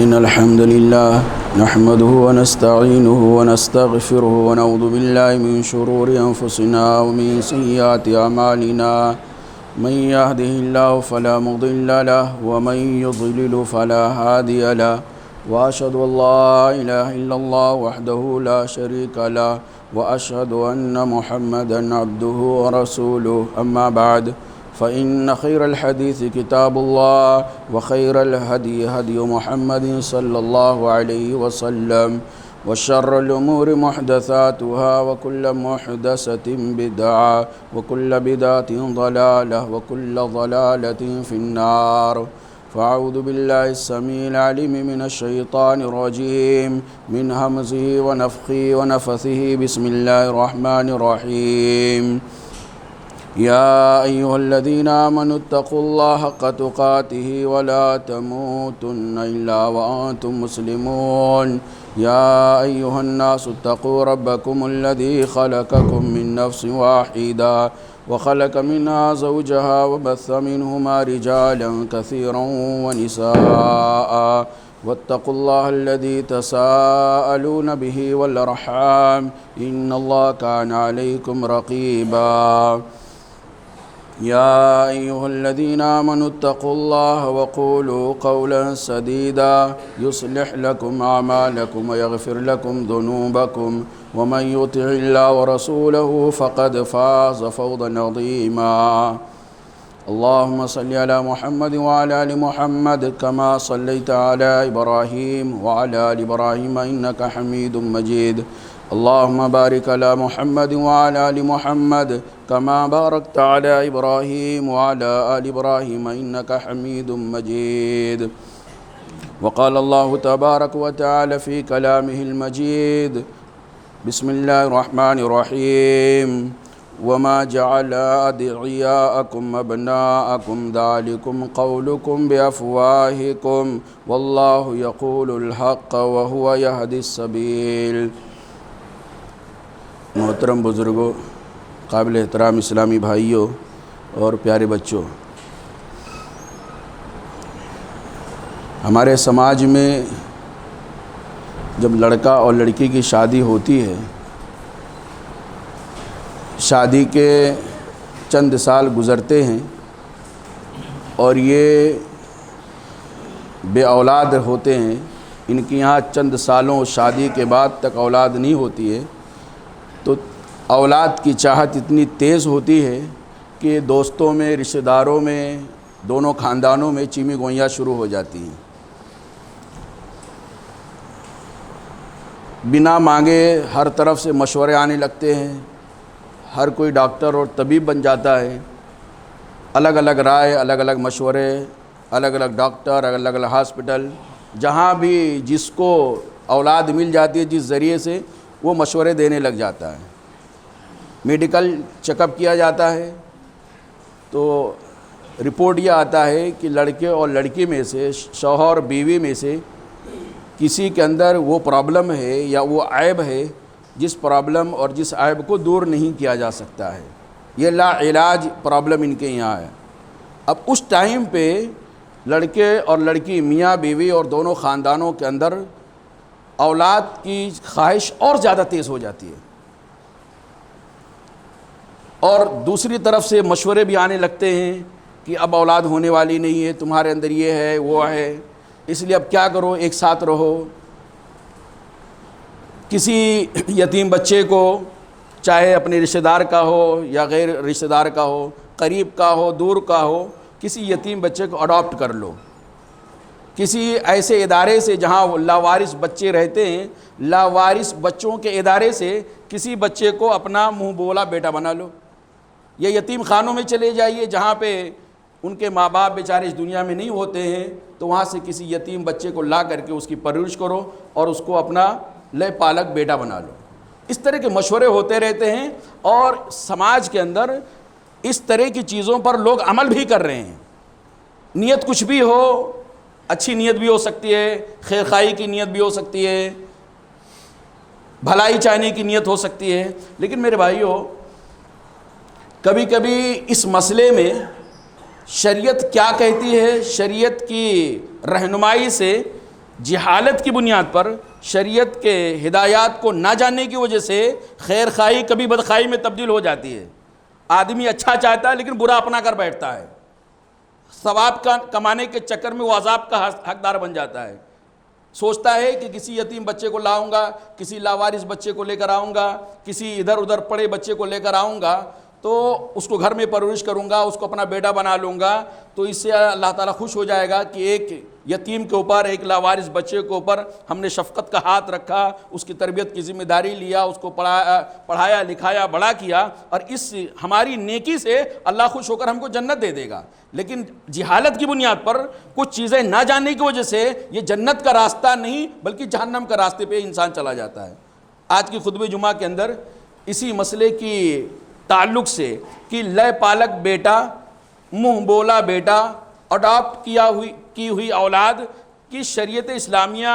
إن الحمد لله نحمده ونستعينه ونستغفره ونعوذ بالله من شرور أنفسنا ومن سيئات أعمالنا من يهده الله فلا مضل له ومن يضلل فلا هادي له وأشهد أن لا إله إلا الله وحده لا شريك له وأشهد أن محمدا عبده ورسوله أما بعد فإن خير الحديث كتاب الله وخير الهدي هدي محمد صلى الله عليه وسلم وشر الأمور محدثاتها وكل محدثة بدعة وكل بدعة ضلالة وكل ضلالة في النار فأعوذ بالله السميع العليم من الشيطان الرجيم من همزه ونفخه ونفثه بسم الله الرحمن الرحيم يا أيها الذين آمنوا اتقوا الله حق تقاته ولا تموتن إلا وأنتم مسلمون يا أيها الناس اتقوا ربكم الذي خلقكم من نفس واحدة وخلق منها زوجها وبث منهما رجالا كثيرا ونساء واتقوا الله الذي تساءلون به والأرحام إن الله كان عليكم رقيبا يا أيها الذين آمنوا اتقوا الله وقولوا قولا سديدا يصلح لكم أعمالكم ويغفر لكم ذنوبكم ومن يطع الله ورسوله فقد فاز فوزا عظيما اللهم صل على محمد وعلى آل محمد كما صليت على إبراهيم وعلى آل إبراهيم إنك حميد مجيد اللهم بارك على محمد وعلى آل محمد كما باركت على إبراهيم وعلى آل إبراهيم إنك حميد مجيد وقال الله تبارك وتعالى في كلامه المجيد بسم الله الرحمن الرحيم وما جعل أدعياءكم أبناءكم ذلكم قولكم بأفواهكم والله يقول الحق وهو يهدي السبيل محترم بزرگوں، قابل احترام اسلامی بھائیوں اور پیارے بچوں، ہمارے سماج میں جب لڑکا اور لڑکی کی شادی ہوتی ہے، شادی کے چند سال گزرتے ہیں اور یہ بے اولاد ہوتے ہیں، ان کی یہاں چند سالوں شادی کے بعد تک اولاد نہیں ہوتی ہے، تو اولاد کی چاہت اتنی تیز ہوتی ہے کہ دوستوں میں، رشتہ داروں میں، دونوں خاندانوں میں چیمی گوئیاں شروع ہو جاتی ہیں۔ بنا مانگے ہر طرف سے مشورے آنے لگتے ہیں، ہر کوئی ڈاکٹر اور طبیب بن جاتا ہے، الگ الگ رائے، الگ الگ مشورے، الگ الگ ڈاکٹر، الگ الگ ہاسپٹل، جہاں بھی جس کو اولاد مل جاتی ہے جس ذریعے سے وہ مشورے دینے لگ جاتا ہے۔ میڈیکل چیک اپ کیا جاتا ہے تو رپورٹ یہ آتا ہے کہ لڑکے اور لڑکی میں سے، شوہر اور بیوی میں سے کسی کے اندر وہ پرابلم ہے یا وہ عیب ہے جس پرابلم اور جس عیب کو دور نہیں کیا جا سکتا ہے، یہ لا علاج پرابلم ان کے یہاں ہے۔ اب اس ٹائم پہ لڑکے اور لڑکی، میاں بیوی اور دونوں خاندانوں کے اندر اولاد کی خواہش اور زیادہ تیز ہو جاتی ہے، اور دوسری طرف سے مشورے بھی آنے لگتے ہیں کہ اب اولاد ہونے والی نہیں ہے، تمہارے اندر یہ ہے وہ ہے، اس لیے اب کیا کرو، ایک ساتھ رہو۔ کسی یتیم بچے کو، چاہے اپنے رشتہ دار کا ہو یا غیر رشتہ دار کا ہو، قریب کا ہو دور کا ہو، کسی یتیم بچے کو اڈاپٹ کر لو۔ کسی ایسے ادارے سے جہاں لاوارث بچے رہتے ہیں، لاوارث بچوں کے ادارے سے کسی بچے کو اپنا منہ بولا بیٹا بنا لو، یا یتیم خانوں میں چلے جائیے جہاں پہ ان کے ماں باپ بیچارے اس دنیا میں نہیں ہوتے ہیں، تو وہاں سے کسی یتیم بچے کو لا کر کے اس کی پرورش کرو اور اس کو اپنا لے پالک بیٹا بنا لو۔ اس طرح کے مشورے ہوتے رہتے ہیں، اور سماج کے اندر اس طرح کی چیزوں پر لوگ عمل بھی کر رہے ہیں۔ نیت کچھ بھی ہو، اچھی نیت بھی ہو سکتی ہے، خیر خواہی کی نیت بھی ہو سکتی ہے، بھلائی چاہنے کی نیت ہو سکتی ہے، لیکن میرے بھائیوں، کبھی کبھی اس مسئلے میں شریعت کیا کہتی ہے، شریعت کی رہنمائی سے جہالت کی بنیاد پر، شریعت کے ہدایات کو نہ جاننے کی وجہ سے خیر خواہی کبھی بدخواہی میں تبدیل ہو جاتی ہے۔ آدمی اچھا چاہتا ہے لیکن برا اپنا کر بیٹھتا ہے، ثواب کا کمانے کے چکر میں وہ عذاب کا حقدار بن جاتا ہے۔ سوچتا ہے کہ کسی یتیم بچے کو لاؤں گا، کسی لاوارث بچے کو لے کر آؤں گا، کسی ادھر ادھر پڑے بچے کو لے کر آؤں گا تو اس کو گھر میں پرورش کروں گا، اس کو اپنا بیٹا بنا لوں گا، تو اس سے اللہ تعالیٰ خوش ہو جائے گا کہ ایک یتیم کے اوپر، ایک لاوارث بچے کے اوپر ہم نے شفقت کا ہاتھ رکھا، اس کی تربیت کی ذمہ داری لیا، اس کو پڑھایا لکھایا بڑا کیا، اور اس ہماری نیکی سے اللہ خوش ہو کر ہم کو جنت دے دے گا۔ لیکن جہالت کی بنیاد پر، کچھ چیزیں نہ جاننے کی وجہ سے یہ جنت کا راستہ نہیں بلکہ جہنم کا راستے پہ انسان چلا جاتا ہے۔ آج کی خطبہ جمعہ کے اندر اسی مسئلے کی تعلق سے کہ لے پالک بیٹا، منہ بولا بیٹا، اڈاپٹ کی ہوئی اولاد کی شریعت اسلامیہ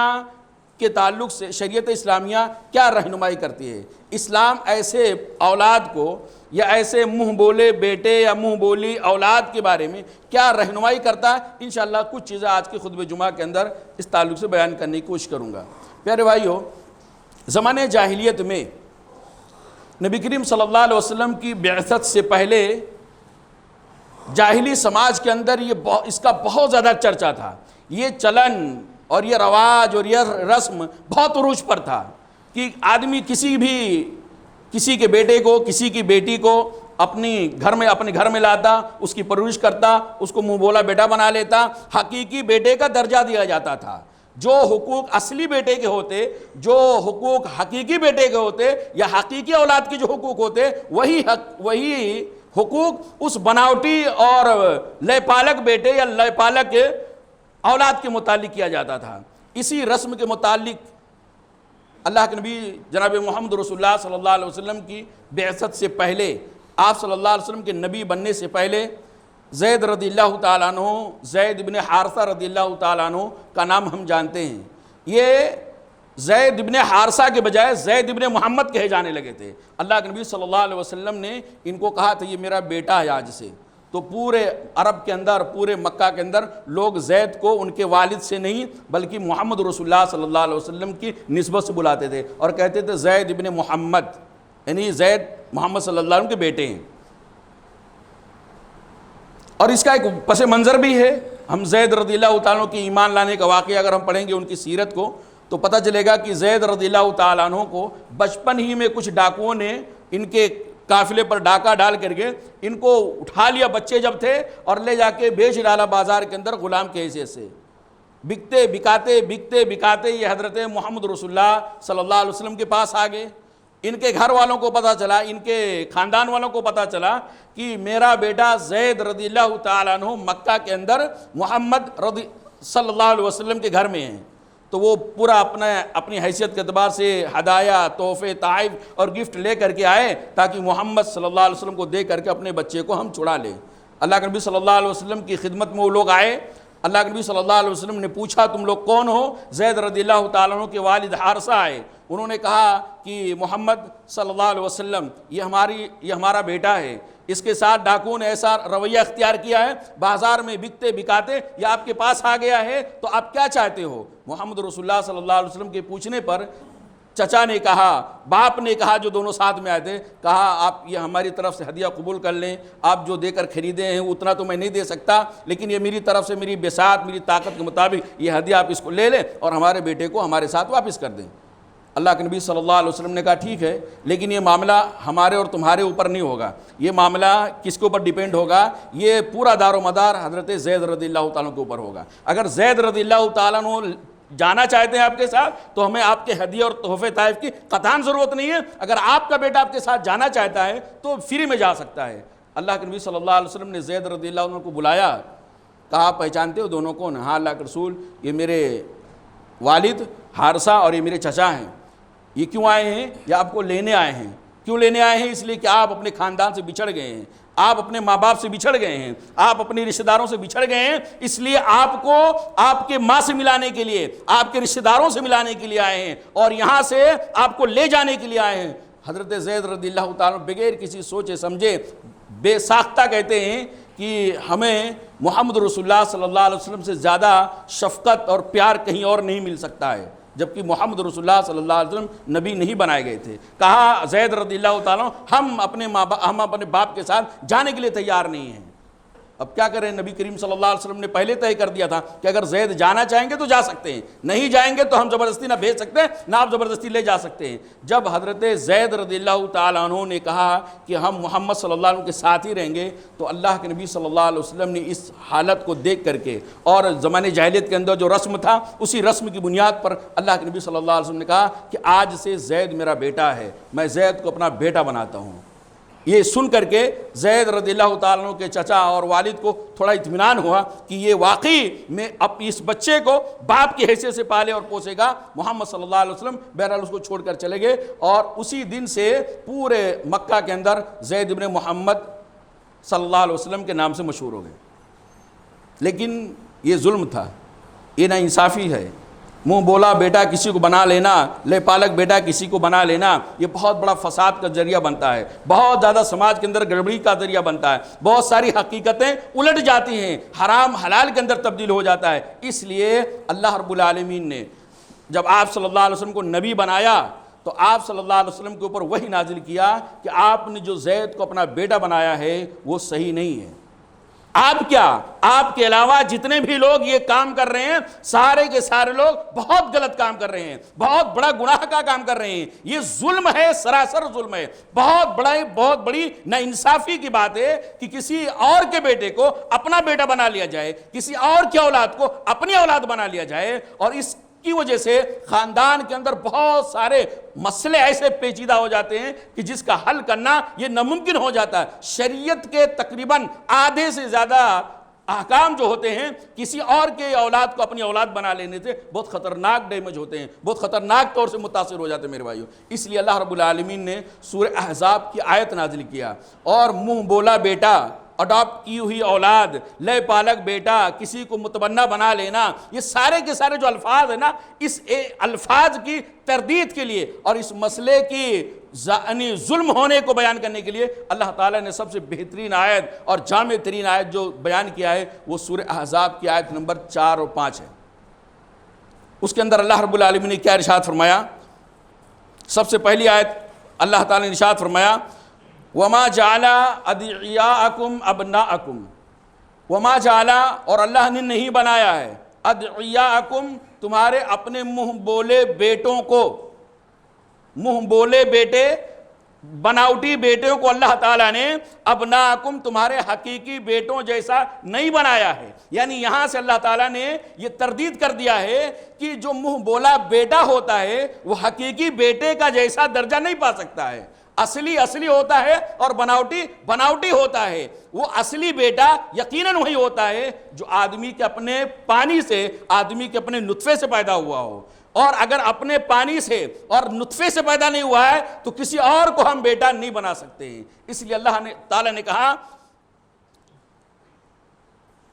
کے تعلق سے شریعت اسلامیہ کیا رہنمائی کرتی ہے، اسلام ایسے اولاد کو یا ایسے منہ بولے بیٹے یا منہ بولی اولاد کے بارے میں کیا رہنمائی کرتا ہے، انشاءاللہ کچھ چیزیں آج کی خطبہ جمعہ کے اندر اس تعلق سے بیان کرنے کی کوشش کروں گا۔ پیارے بھائیو، زمانے جاہلیت میں نبی کریم صلی اللہ علیہ وسلم کی بعثت سے پہلے جاہلی سماج کے اندر اس کا بہت زیادہ چرچا تھا، یہ چلن اور یہ رواج اور یہ رسم بہت عروج پر تھا کہ آدمی کسی کے بیٹے کو، کسی کی بیٹی کو اپنے گھر میں لاتا، اس کی پرورش کرتا، اس کو منہ بولا بیٹا بنا لیتا، حقیقی بیٹے کا درجہ دیا جاتا تھا۔ جو حقوق اصلی بیٹے کے ہوتے، جو حقوق حقیقی بیٹے کے ہوتے یا حقیقی اولاد کے جو حقوق ہوتے، وہی حقوق اس بناوٹی اور لے پالک بیٹے یا لے پالک اولاد کے متعلق کیا جاتا تھا۔ اسی رسم کے متعلق اللہ کے نبی جناب محمد رسول اللہ صلی اللہ علیہ وسلم کی بعثت سے پہلے، آپ صلی اللہ علیہ وسلم کے نبی بننے سے پہلے، زید رضی اللہ تعالیٰ عنہ، زید بن حارثہ رضی اللہ تعالیٰ عنہ کا نام ہم جانتے ہیں۔ یہ زید بن حارثہ کے بجائے زید بن محمد کہے جانے لگے تھے۔ اللہ کے نبی صلی اللہ علیہ وسلم نے ان کو کہا تھا یہ میرا بیٹا ہے آج سے، تو پورے عرب کے اندر، پورے مکہ کے اندر لوگ زید کو ان کے والد سے نہیں بلکہ محمد رسول اللہ صلی اللہ علیہ وسلم کی نسبت سے بلاتے تھے اور کہتے تھے زید بن محمد، یعنی زید محمد صلی اللہ علیہ وسلم کے بیٹے ہیں۔ اور اس کا ایک پس منظر بھی ہے، ہم زید رضی اللہ تعالیٰ عنہ کی ایمان لانے کا واقعہ اگر ہم پڑھیں گے ان کی سیرت کو تو پتہ چلے گا کہ زید رضی اللہ تعالیٰ عنہ کو بچپن ہی میں کچھ ڈاکوؤں نے ان کے قافلے پر ڈاکہ ڈال کر کے ان کو اٹھا لیا بچے جب تھے اور لے جا کے بیچ ڈالا بازار کے اندر غلام کے حیثیت سے۔ بکتے بکاتے یہ حضرت محمد رسول اللہ صلی اللہ علیہ وسلم کے پاس آ گئے۔ ان کے گھر والوں کو پتہ چلا، ان کے خاندان والوں کو پتہ چلا کہ میرا بیٹا زید رضی اللہ تعالیٰ عنہ مکہ کے اندر محمد صلی اللہ علیہ وسلم کے گھر میں ہیں، تو وہ پورا اپنی حیثیت کے اعتبار سے ہدایہ، تحفے، تحائف اور گفٹ لے کر کے آئے تاکہ محمد صلی اللہ علیہ وسلم کو دے کر کے اپنے بچے کو ہم چھڑا لیں۔ اللہ کے نبی صلی اللہ علیہ وسلم کی خدمت میں وہ لوگ آئے۔ اللہ کے نبی صلی اللہ علیہ وسلم نے پوچھا تم لوگ کون ہو؟ زید رضی اللہ تعالیٰ عنہ کے والد حارثہ آئے، انہوں نے کہا کہ محمد صلی اللہ علیہ وسلم یہ ہمارا بیٹا ہے، اس کے ساتھ ڈاکوؤں نے ایسا رویہ اختیار کیا ہے، بازار میں بکتے بکاتے یہ آپ کے پاس آ گیا ہے، تو آپ کیا چاہتے ہو؟ محمد رسول اللہ صلی اللہ علیہ وسلم کے پوچھنے پر چچا نے کہا، باپ نے کہا، جو دونوں ساتھ میں آئے تھے، کہا آپ یہ ہماری طرف سے ہدیہ قبول کر لیں، آپ جو دے کر خریدے ہیں اتنا تو میں نہیں دے سکتا، لیکن یہ میری طرف سے میری بساط، میری طاقت کے مطابق یہ ہدیہ آپ اس کو لے لیں اور ہمارے بیٹے کو ہمارے ساتھ واپس کر دیں۔ اللہ کے نبی صلی اللہ علیہ وسلم نے کہا ٹھیک ہے، لیکن یہ معاملہ ہمارے اور تمہارے اوپر نہیں ہوگا، یہ معاملہ کس کے اوپر ڈیپینڈ ہوگا؟ یہ پورا دار و مدار حضرت زید رضی اللہ تعالیٰ کے اوپر ہوگا۔ اگر زید رضی اللہ تعالیٰ عنہ جانا چاہتے ہیں آپ کے ساتھ تو ہمیں آپ کے ہدیے اور تحفے طائف کی قطعاً ضرورت نہیں ہے، اگر آپ کا بیٹا آپ کے ساتھ جانا چاہتا ہے تو فری میں جا سکتا ہے۔ اللہ کے نبی صلی اللہ علیہ وسلم نے زید رضی اللہ عنہ کو بلایا، کہا آپ پہچانتے ہو دونوں کون؟ ہاں اللہ کے رسول، یہ میرے والد حارثہ اور یہ میرے چچا ہیں۔ یہ کیوں آئے ہیں؟ یہ آپ کو لینے آئے ہیں۔ کیوں لینے آئے ہیں؟ اس لیے کہ آپ اپنے خاندان سے بچھڑ گئے ہیں، آپ اپنے ماں باپ سے بچھڑ گئے ہیں، آپ اپنی رشتہ داروں سے بچھڑ گئے ہیں، اس لیے آپ کو آپ کے ماں سے ملانے کے لیے، آپ کے رشتہ داروں سے ملانے کے لیے آئے ہیں اور یہاں سے آپ کو لے جانے کے لیے آئے ہیں۔ حضرت زید رضی اللہ تعالیٰ بغیر کسی سوچے سمجھے بے ساختہ کہتے ہیں کہ ہمیں محمد رسول اللہ صلی اللہ علیہ وسلم سے زیادہ شفقت اور پیار کہیں اور نہیں مل سکتا ہے، جبکہ محمد رسول اللہ صلی اللہ علیہ وسلم نبی نہیں بنائے گئے تھے۔ کہا زید رضی اللہ تعالیٰ ہم اپنے باپ کے ساتھ جانے کے لیے تیار نہیں ہیں۔ اب کیا کریں، نبی کریم صلی اللہ علیہ وسلم نے پہلے طے کر دیا تھا کہ اگر زید جانا چاہیں گے تو جا سکتے ہیں، نہیں جائیں گے تو ہم زبردستی نہ بھیج سکتے ہیں، نہ آپ زبردستی لے جا سکتے ہیں۔ جب حضرت زید رضی اللہ تعالیٰ عنہ نے کہا کہ ہم محمد صلی اللہ علیہ وسلم کے ساتھ ہی رہیں گے، تو اللہ کے نبی صلی اللہ علیہ وسلم نے اس حالت کو دیکھ کر کے اور زمانے جاہلیت کے اندر جو رسم تھا اسی رسم کی بنیاد پر اللہ کے نبی صلی اللہ علیہ وسلم نے کہا کہ آج سے زید میرا بیٹا ہے، میں زید کو اپنا بیٹا بناتا ہوں۔ یہ سن کر کے زید رضی اللہ تعالیٰ عنہ کے چچا اور والد کو تھوڑا اطمینان ہوا کہ یہ واقعی میں اب اس بچے کو باپ کی حیثیت سے پالے اور پوسے گا۔ محمد صلی اللہ علیہ وسلم بہرحال اس کو چھوڑ کر چلے گئے، اور اسی دن سے پورے مکہ کے اندر زید ابن محمد صلی اللہ علیہ وسلم کے نام سے مشہور ہو گئے۔ لیکن یہ ظلم تھا، یہ نا انصافی ہے۔ منہ بولا بیٹا کسی کو بنا لینا، لے پالک بیٹا کسی کو بنا لینا، یہ بہت بڑا فساد کا ذریعہ بنتا ہے، بہت زیادہ سماج کے اندر گڑبڑی کا ذریعہ بنتا ہے، بہت ساری حقیقتیں الٹ جاتی ہیں، حرام حلال کے اندر تبدیل ہو جاتا ہے۔ اس لیے اللہ رب العالمین نے جب آپ صلی اللہ علیہ وسلم کو نبی بنایا تو آپ صلی اللہ علیہ وسلم کے اوپر وحی نازل کیا کہ آپ نے جو زید کو اپنا بیٹا بنایا ہے وہ صحیح نہیں ہے۔ آپ کیا، آپ کے علاوہ جتنے بھی لوگ یہ کام کر رہے ہیں سارے کے سارے لوگ بہت غلط کام کر رہے ہیں، بہت بڑا گناہ کا کام کر رہے ہیں۔ یہ ظلم ہے، سراسر ظلم ہے، بہت بڑی ناانصافی کی بات ہے کہ کسی اور کے بیٹے کو اپنا بیٹا بنا لیا جائے، کسی اور کی اولاد کو اپنی اولاد بنا لیا جائے، اور اس کی وجہ سے خاندان کے اندر بہت سارے مسئلے ایسے پیچیدہ ہو جاتے ہیں کہ جس کا حل کرنا یہ ناممکن ہو جاتا ہے۔ شریعت کے تقریباً آدھے سے زیادہ احکام جو ہوتے ہیں کسی اور کے اولاد کو اپنی اولاد بنا لینے سے بہت خطرناک ڈیمیج ہوتے ہیں، بہت خطرناک طور سے متاثر ہو جاتے ہیں میرے بھائیوں۔ اس لیے اللہ رب العالمین نے سورہ احزاب کی آیت نازل کیا، اور منہ بولا بیٹا، اڈاپٹ کی ہوئی اولاد، لے پالک بیٹا، کسی کو متبنہ بنا لینا، یہ سارے کے سارے جو الفاظ ہیں نا، اس الفاظ کی تردید کے لیے اور اس مسئلے کی ظلم ہونے کو بیان کرنے کے لیے اللہ تعالیٰ نے سب سے بہترین آیت اور جامع ترین آیت جو بیان کیا ہے وہ سورہ احزاب کی آیت نمبر 4 اور 5 ہے۔ اس کے اندر اللہ رب العالمین نے کیا ارشاد فرمایا؟ سب سے پہلی آیت اللہ تعالیٰ نے ارشاد فرمایا وَمَا جَعَلَ أَدْعِيَاءَكُمْ أَبْنَاءَكُمْ، وَمَا جَعَلَ اور اللہ نے نہیں بنایا ہے، أَدْعِيَاءَكُمْ تمہارے اپنے منہ بولے بیٹوں کو، منہ بولے بیٹے، بناوٹی بیٹوں کو اللہ تعالیٰ نے ابناءکم تمہارے حقیقی بیٹوں جیسا نہیں بنایا ہے۔ یعنی یہاں سے اللہ تعالیٰ نے یہ تردید کر دیا ہے کہ جو منہ بولا بیٹا ہوتا ہے وہ حقیقی بیٹے کا جیسا درجہ نہیں پا سکتا ہے۔ اصلی ہوتا ہے اور بناوٹی ہوتا ہے۔ وہ اصلی بیٹا یقیناً وہی ہوتا ہے جو آدمی کے اپنے پانی سے، آدمی کے اپنے نطفے سے پیدا ہوا ہو، اور اگر اپنے پانی سے اور نطفے سے پیدا نہیں ہوا ہے تو کسی اور کو ہم بیٹا نہیں بنا سکتے ہیں۔ اس لیے اللہ تعالیٰ نے کہا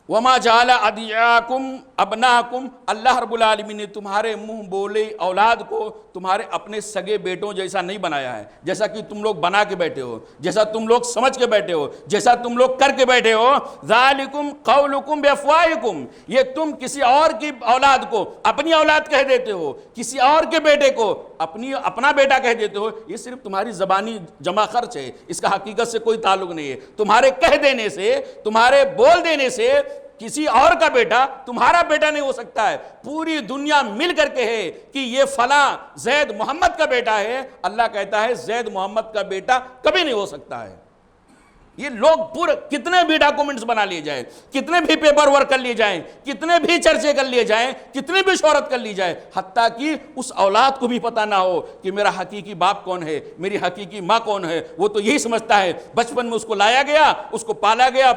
وَمَا جَعَلَ أَدْعِيَاءَكُمْ أَبْنَاءَكُمْ، اللہ رب العالمین نے تمہارے منہ بولے اولاد کو تمہارے اپنے سگے بیٹوں جیسا نہیں بنایا ہے، جیسا کہ تم لوگ بنا کے بیٹھے ہو، جیسا تم لوگ سمجھ کے بیٹھے ہو، جیسا تم لوگ کر کے بیٹھے ہو۔ ذَلِكُمْ قَوْلُكُمْ بِأَفْوَاهِكُمْ، یہ تم کسی اور کی اولاد کو اپنی اولاد کہہ دیتے ہو، کسی اور کے بیٹے کو اپنا بیٹا کہہ دیتے ہو، یہ صرف تمہاری زبانی جمع خرچ ہے، اس کا حقیقت سے کوئی تعلق نہیں ہے۔ تمہارے کہہ دینے سے، تمہارے بول دینے سے کسی اور کا بیٹا تمہارا بیٹا نہیں ہو سکتا ہے۔ پوری دنیا مل کر کے ہے کہ یہ فلاں زید محمد کا بیٹا ہے، اللہ کہتا ہے زید محمد کا بیٹا کبھی نہیں ہو سکتا ہے۔ یہ لوگ پورے کتنے بھی ڈاکومنٹس بنا لیے جائیں، کتنے بھی پیپر ورک کر لیے جائیں، کتنے بھی چرچے کر لیے جائیں، کتنی بھی شہرت کر لی جائے، حتیٰ کہ اس اولاد کو بھی پتہ نہ ہو کہ میرا حقیقی باپ کون ہے، میری حقیقی ماں کون ہے۔ وہ تو یہی سمجھتا ہے، بچپن میں اس کو لایا گیا، اس کو پالا گیا،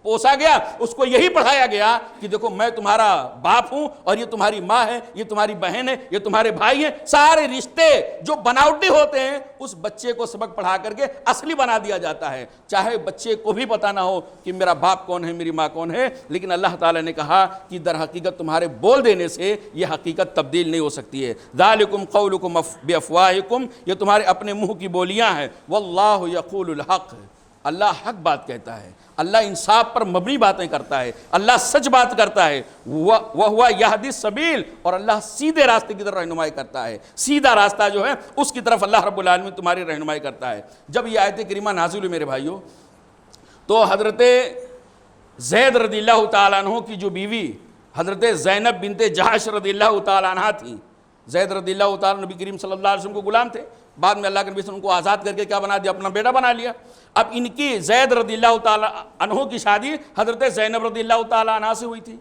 پوسا گیا، اس کو یہی پڑھایا گیا کہ دیکھو میں تمہارا باپ ہوں اور یہ تمہاری ماں ہے، یہ تمہاری بہن ہے، یہ تمہارے بھائی ہیں۔ سارے رشتے جو بناوٹی ہوتے ہیں اس بچے کو سبق پڑھا کر کے اصلی بنا دیا جاتا ہے، چاہے بچے کو بھی پتہ نہ ہو کہ میرا باپ کون ہے، میری ماں کون ہے۔ لیکن اللہ تعالیٰ نے کہا کہ در حقیقت تمہارے بول دینے سے یہ حقیقت تبدیل نہیں ہو سکتی ہے۔ ذالکم قولکم بافواہکم، یہ تمہارے اپنے منہ کی بولیاں ہیں، واللہ یقول الحق، اللہ حق بات کہتا ہے، اللہ انصاف پر مبنی باتیں کرتا ہے، اللہ سچ بات کرتا ہے، وَهُوَ يَهْدِي السَّبِيلَ، اور اللہ سیدھے راستے کی طرف رہنمائی کرتا ہے، سیدھا راستہ جو ہے اس کی طرف اللہ رب العالمین تمہاری رہنمائی کرتا ہے۔ جب یہ آیت کریمہ نازل ہوئی میرے بھائیوں، تو حضرت زید رضی اللہ تعالیٰ عنہ کی جو بیوی حضرت زینب بنت جحش رضی اللہ تعالیٰ عنہ تھیں، زید رضی اللہ تعالیٰ نبی کریم صلی اللہ علیہ وسلم کو غلام تھے، بعد میں اللہ کے نبی صلی اللہ علیہ وسلم کو آزاد کر کے کیا بنا دیا؟ اپنا بیٹا بنا لیا۔ اب ان کی زید رضی اللہ تعالیٰ عنہ کی شادی حضرت زینب رضی اللہ تعالیٰ عنہ سے ہوئی تھی۔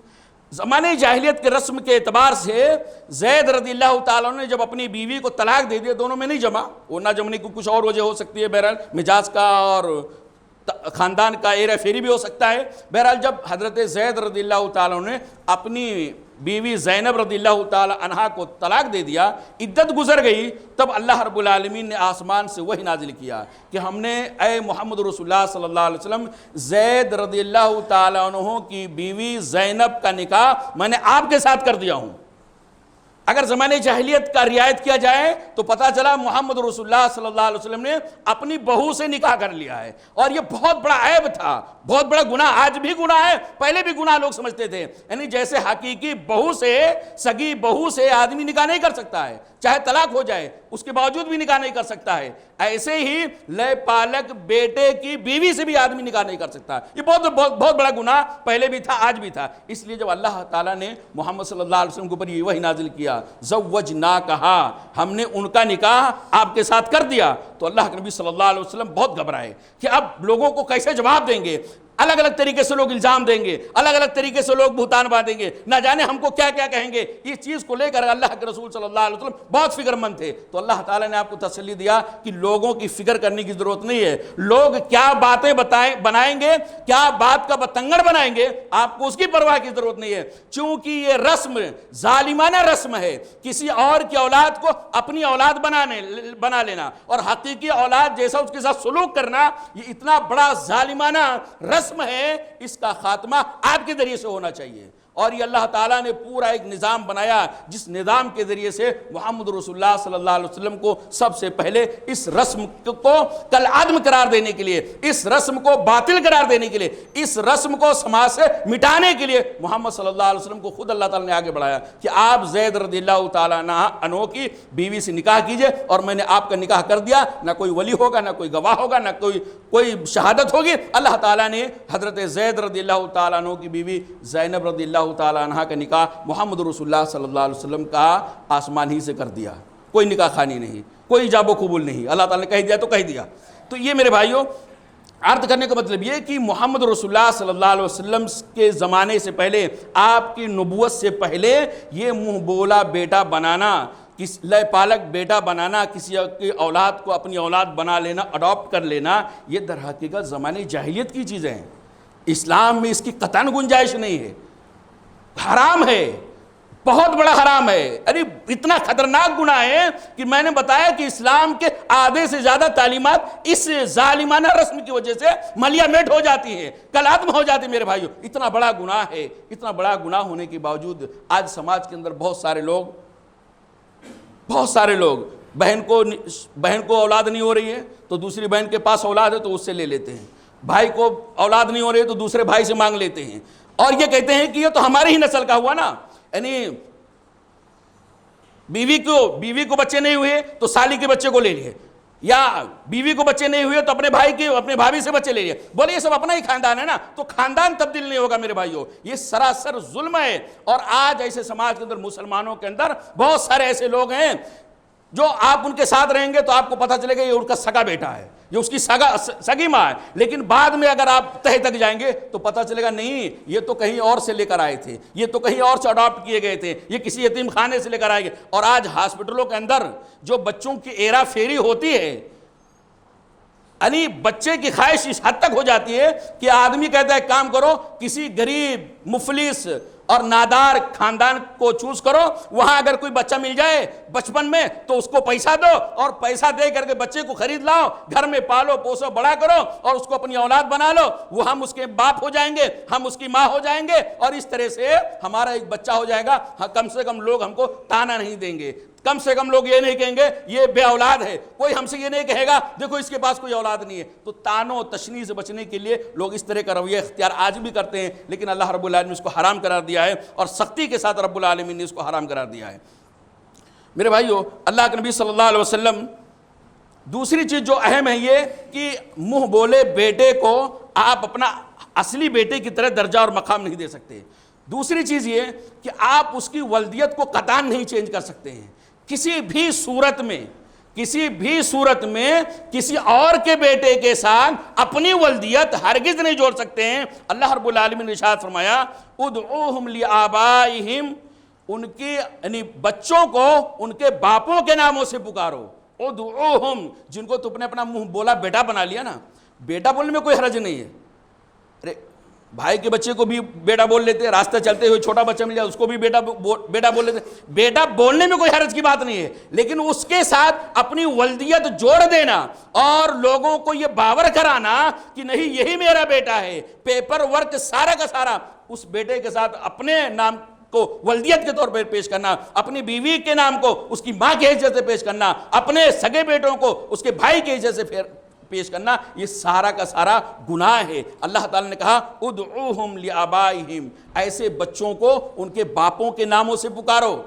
زمانے جاہلیت کے رسم کے اعتبار سے زید رضی اللہ تعالیٰ نے جب اپنی بیوی کو طلاق دے دیا، دونوں میں نہیں جمع، وہ نہ جمنے کی کچھ اور وجہ ہو سکتی ہے، بہرحال مزاج کا اور خاندان کا ایرا فیری بھی ہو سکتا ہے۔ بہرحال جب حضرت زید رضی اللہ تعالیٰ نے اپنی بیوی زینب رضی اللہ تعالیٰ عنہا کو طلاق دے دیا، عدت گزر گئی، تب اللہ رب العالمین نے آسمان سے وحی نازل کیا کہ ہم نے اے محمد رسول اللہ صلی اللہ علیہ وسلم زید رضی اللہ تعالیٰ عنہ کی بیوی زینب کا نکاح میں نے آپ کے ساتھ کر دیا ہوں۔ اگر زمانے جاہلیت کا رعایت کیا جائے تو پتہ چلا محمد رسول اللہ صلی اللہ علیہ وسلم نے اپنی بہو سے نکاح کر لیا ہے، اور یہ بہت بڑا عیب تھا، بہت بڑا گناہ، آج بھی گناہ ہے، پہلے بھی گناہ لوگ سمجھتے تھے۔ یعنی جیسے حقیقی بہو سے، سگی بہو سے آدمی نکاح نہیں کر سکتا ہے، چاہے طلاق ہو جائے اس کے باوجود بھی نکاح نہیں کر سکتا ہے، ایسے ہی لے پالک بیٹے کی بیوی سے بھی آدمی نکاح نہیں کر سکتا۔ یہ بہت بڑا گناہ پہلے بھی تھا، آج بھی تھا۔ اس لیے جب اللہ تعالیٰ نے محمد صلی اللہ علیہ وسلم کے اوپر یہ وحی نازل کیا، زوجناکہا، ہم نے ان کا نکاح آپ کے ساتھ کر دیا، تو اللہ کے نبی صلی اللہ علیہ وسلم بہت گھبرائے کہ اب لوگوں کو کیسے جواب دیں گے، الگ الگ طریقے سے لوگ الزام دیں گے، الگ الگ طریقے سے لوگ بہتان باندھیں گے، نہ جانے ہم کو کیا کیا کہیں گے۔ اس چیز کو لے کر اللہ کے رسول صلی اللہ علیہ وسلم بہت فکر مند تھے، تو اللہ تعالیٰ نے آپ کو تسلی دیا کہ لوگوں کی فکر کرنے کی ضرورت نہیں ہے، لوگ کیا باتیں بنائیں گے، کیا بات کا بتنگڑ بنائیں گے، آپ کو اس کی پرواہ کی ضرورت نہیں ہے، چونکہ یہ رسم ظالمانہ رسم ہے، کسی اور کی اولاد کو اپنی اولاد بنا لینا اور حقیقی اولاد جیسا اس کے ساتھ سلوک کرنا، یہ اتنا بڑا ظالمانہ رسم ہے، اس کا خاتمہ آپ کے ذریعے سے ہونا چاہیے۔ اور یہ اللہ تعالیٰ نے پورا ایک نظام بنایا، جس نظام کے ذریعے سے محمد رسول اللہ صلی اللہ علیہ وسلم کو سب سے پہلے اس رسم کو کالعدم قرار دینے کے لیے، اس رسم کو باطل قرار دینے کے لیے، اس رسم کو سماج سے مٹانے کے لیے محمد صلی اللہ علیہ وسلم کو خود اللہ تعالیٰ نے آگے بڑھایا کہ آپ زید رضی اللہ تعالیٰ عنہ کی بیوی سے نکاح کیجئے، اور میں نے آپ کا نکاح کر دیا، نہ کوئی ولی ہوگا، نہ کوئی گواہ ہوگا، نہ کوئی شہادت ہوگی۔ اللہ تعالیٰ نے حضرت زید رضی اللہ تعالیٰ عنہ کی بیوی زینب رضی اللہ تعالیٰ عنہ کا نکاح محمد رسول اللہ صلی اللہ علیہ وسلم کا آسمان ہی سے کر دیا، کوئی نکاح خوانی نہیں، کوئی ایجاب و قبول نہیں، اللہ تعالیٰ نے کہہ دیا تو کہہ دیا۔ تو یہ میرے بھائیوں عرض کرنے کا مطلب یہ کہ محمد رسول اللہ صلی اللہ علیہ وسلم کے زمانے سے پہلے، آپ کی نبوت سے پہلے، یہ منہ بولا بیٹا بنانا، لے پالک بیٹا بنانا، کسی کی اولاد کو اپنی اولاد بنا لینا، اڈاپٹ کر لینا، یہ در حقیقت زمانے جاہلیت کی چیزیں ہیں، اسلام میں اس کی قطعاً گنجائش نہیں ہے، حرام ہے، بہت بڑا حرام ہے۔ ارے اتنا خطرناک گناہ ہے کہ میں نے بتایا کہ اسلام کے آدھے سے زیادہ تعلیمات اس ظالمانہ رسم کی وجہ سے ملیا میٹ ہو جاتی ہیں، کالعدم ہو جاتی ہیں۔ میرے بھائیوں اتنا بڑا گناہ ہے، اتنا بڑا گناہ ہونے کے باوجود آج سماج کے اندر بہت سارے لوگ بہن کو اولاد نہیں ہو رہی ہے تو دوسری بہن کے پاس اولاد ہے تو اس سے لے لیتے ہیں، بھائی کو اولاد نہیں ہو رہی ہے تو دوسرے بھائی سے مانگ لیتے ہیں، اور یہ کہتے ہیں کہ یہ تو ہماری ہی نسل کا ہوا نا، یعنی بیوی کو بچے نہیں ہوئے تو سالی کے بچے کو لے لیے، یا بیوی کو بچے نہیں ہوئے تو اپنے بھابھی سے بچے لے لیے۔ بولے یہ سب اپنا ہی خاندان ہے نا، تو خاندان تبدیل نہیں ہوگا میرے بھائیوں، یہ سراسر ظلم ہے۔ اور آج ایسے سماج کے اندر، مسلمانوں کے اندر بہت سارے ایسے لوگ ہیں جو آپ ان کے ساتھ رہیں گے تو آپ کو پتہ چلے گا یہ ان کا سگا بیٹا ہے، یہ اس کی سگی ماں ہے، لیکن بعد میں اگر آپ تہ تک جائیں گے تو پتہ چلے گا نہیں، یہ تو کہیں اور سے لے کر آئے تھے، یہ تو کہیں اور سے اڈاپٹ کیے گئے تھے، یہ کسی یتیم خانے سے لے کر آئے گئے۔ اور آج ہاسپٹلوں کے اندر جو بچوں کی ایرا فیری ہوتی ہے، یعنی بچے کی خواہش اس حد تک ہو جاتی ہے کہ آدمی کہتا ہے کام کرو، کسی غریب مفلس اور نادار خاندان کو چوز کرو، وہاں اگر کوئی بچہ مل جائے بچپن میں تو اس کو پیسہ دو، اور پیسہ دے کر کے بچے کو خرید لاؤ، گھر میں پالو پوسو بڑا کرو، اور اس کو اپنی اولاد بنا لو، وہ ہم اس کے باپ ہو جائیں گے، ہم اس کی ماں ہو جائیں گے، اور اس طرح سے ہمارا ایک بچہ ہو جائے گا، کم سے کم لوگ ہم کو تانا نہیں دیں گے۔ کم سے کم لوگ یہ نہیں کہیں گے یہ بے اولاد ہے، کوئی ہم سے یہ نہیں کہے گا دیکھو اس کے پاس کوئی اولاد نہیں ہے۔ تو طعنوں و تشنیع سے بچنے کے لیے لوگ اس طرح کا رویہ اختیار آج بھی کرتے ہیں، لیکن اللہ رب العالمین نے اس کو حرام قرار دیا ہے، اور سختی کے ساتھ رب العالمین نے اس کو حرام قرار دیا ہے۔ میرے بھائیو، اللہ کے نبی صلی اللہ علیہ وسلم دوسری چیز جو اہم ہے یہ کہ منہ بولے بیٹے کو آپ اپنا اصلی بیٹے کی طرح درجہ اور مقام نہیں دے سکتے۔ دوسری چیز یہ کہ آپ اس کی ولدیت کو قطعاً نہیں چینج کر سکتے ہیں، کسی بھی صورت میں کسی اور کے بیٹے کے ساتھ اپنی ولدیت ہرگز نہیں جوڑ سکتے ہیں۔ اللہ رب العالمین نے ارشاد فرمایا ادعوہم لآبائہم، ان کی یعنی بچوں کو ان کے باپوں کے ناموں سے پکارو۔ ادعوہم، جن کو تم نے اپنا منہ بولا بیٹا بنا لیا نا، بیٹا بولنے میں کوئی حرج نہیں ہے۔ ارے بھائی کے بچے کو بھی بیٹا بول لیتے ہیں، راستہ چلتے ہوئے چھوٹا بچہ مل جائے اس کو بھی بیٹا بول لیتے ہیں، بیٹا بولنے میں کوئی حرج کی بات نہیں ہے، لیکن اس کے ساتھ اپنی ولدیت جوڑ دینا اور لوگوں کو یہ باور کرانا کہ نہیں یہی میرا بیٹا ہے، پیپر ورک سارا کا سارا اس بیٹے کے ساتھ اپنے نام کو ولدیت کے طور پر پیش کرنا، اپنی بیوی کے نام کو اس کی ماں کے حیثیت سے پیش کرنا، اپنے سگے بیٹوں کو اس کے بھائی کے حیثیت سے پیش کرنا، یہ سارا کا سارا گناہ ہے۔ اللہ تعالیٰ نے کہا ادعوہم لآبائہم، ایسے بچوں کو ان کے باپوں کے ناموں سے پکارو،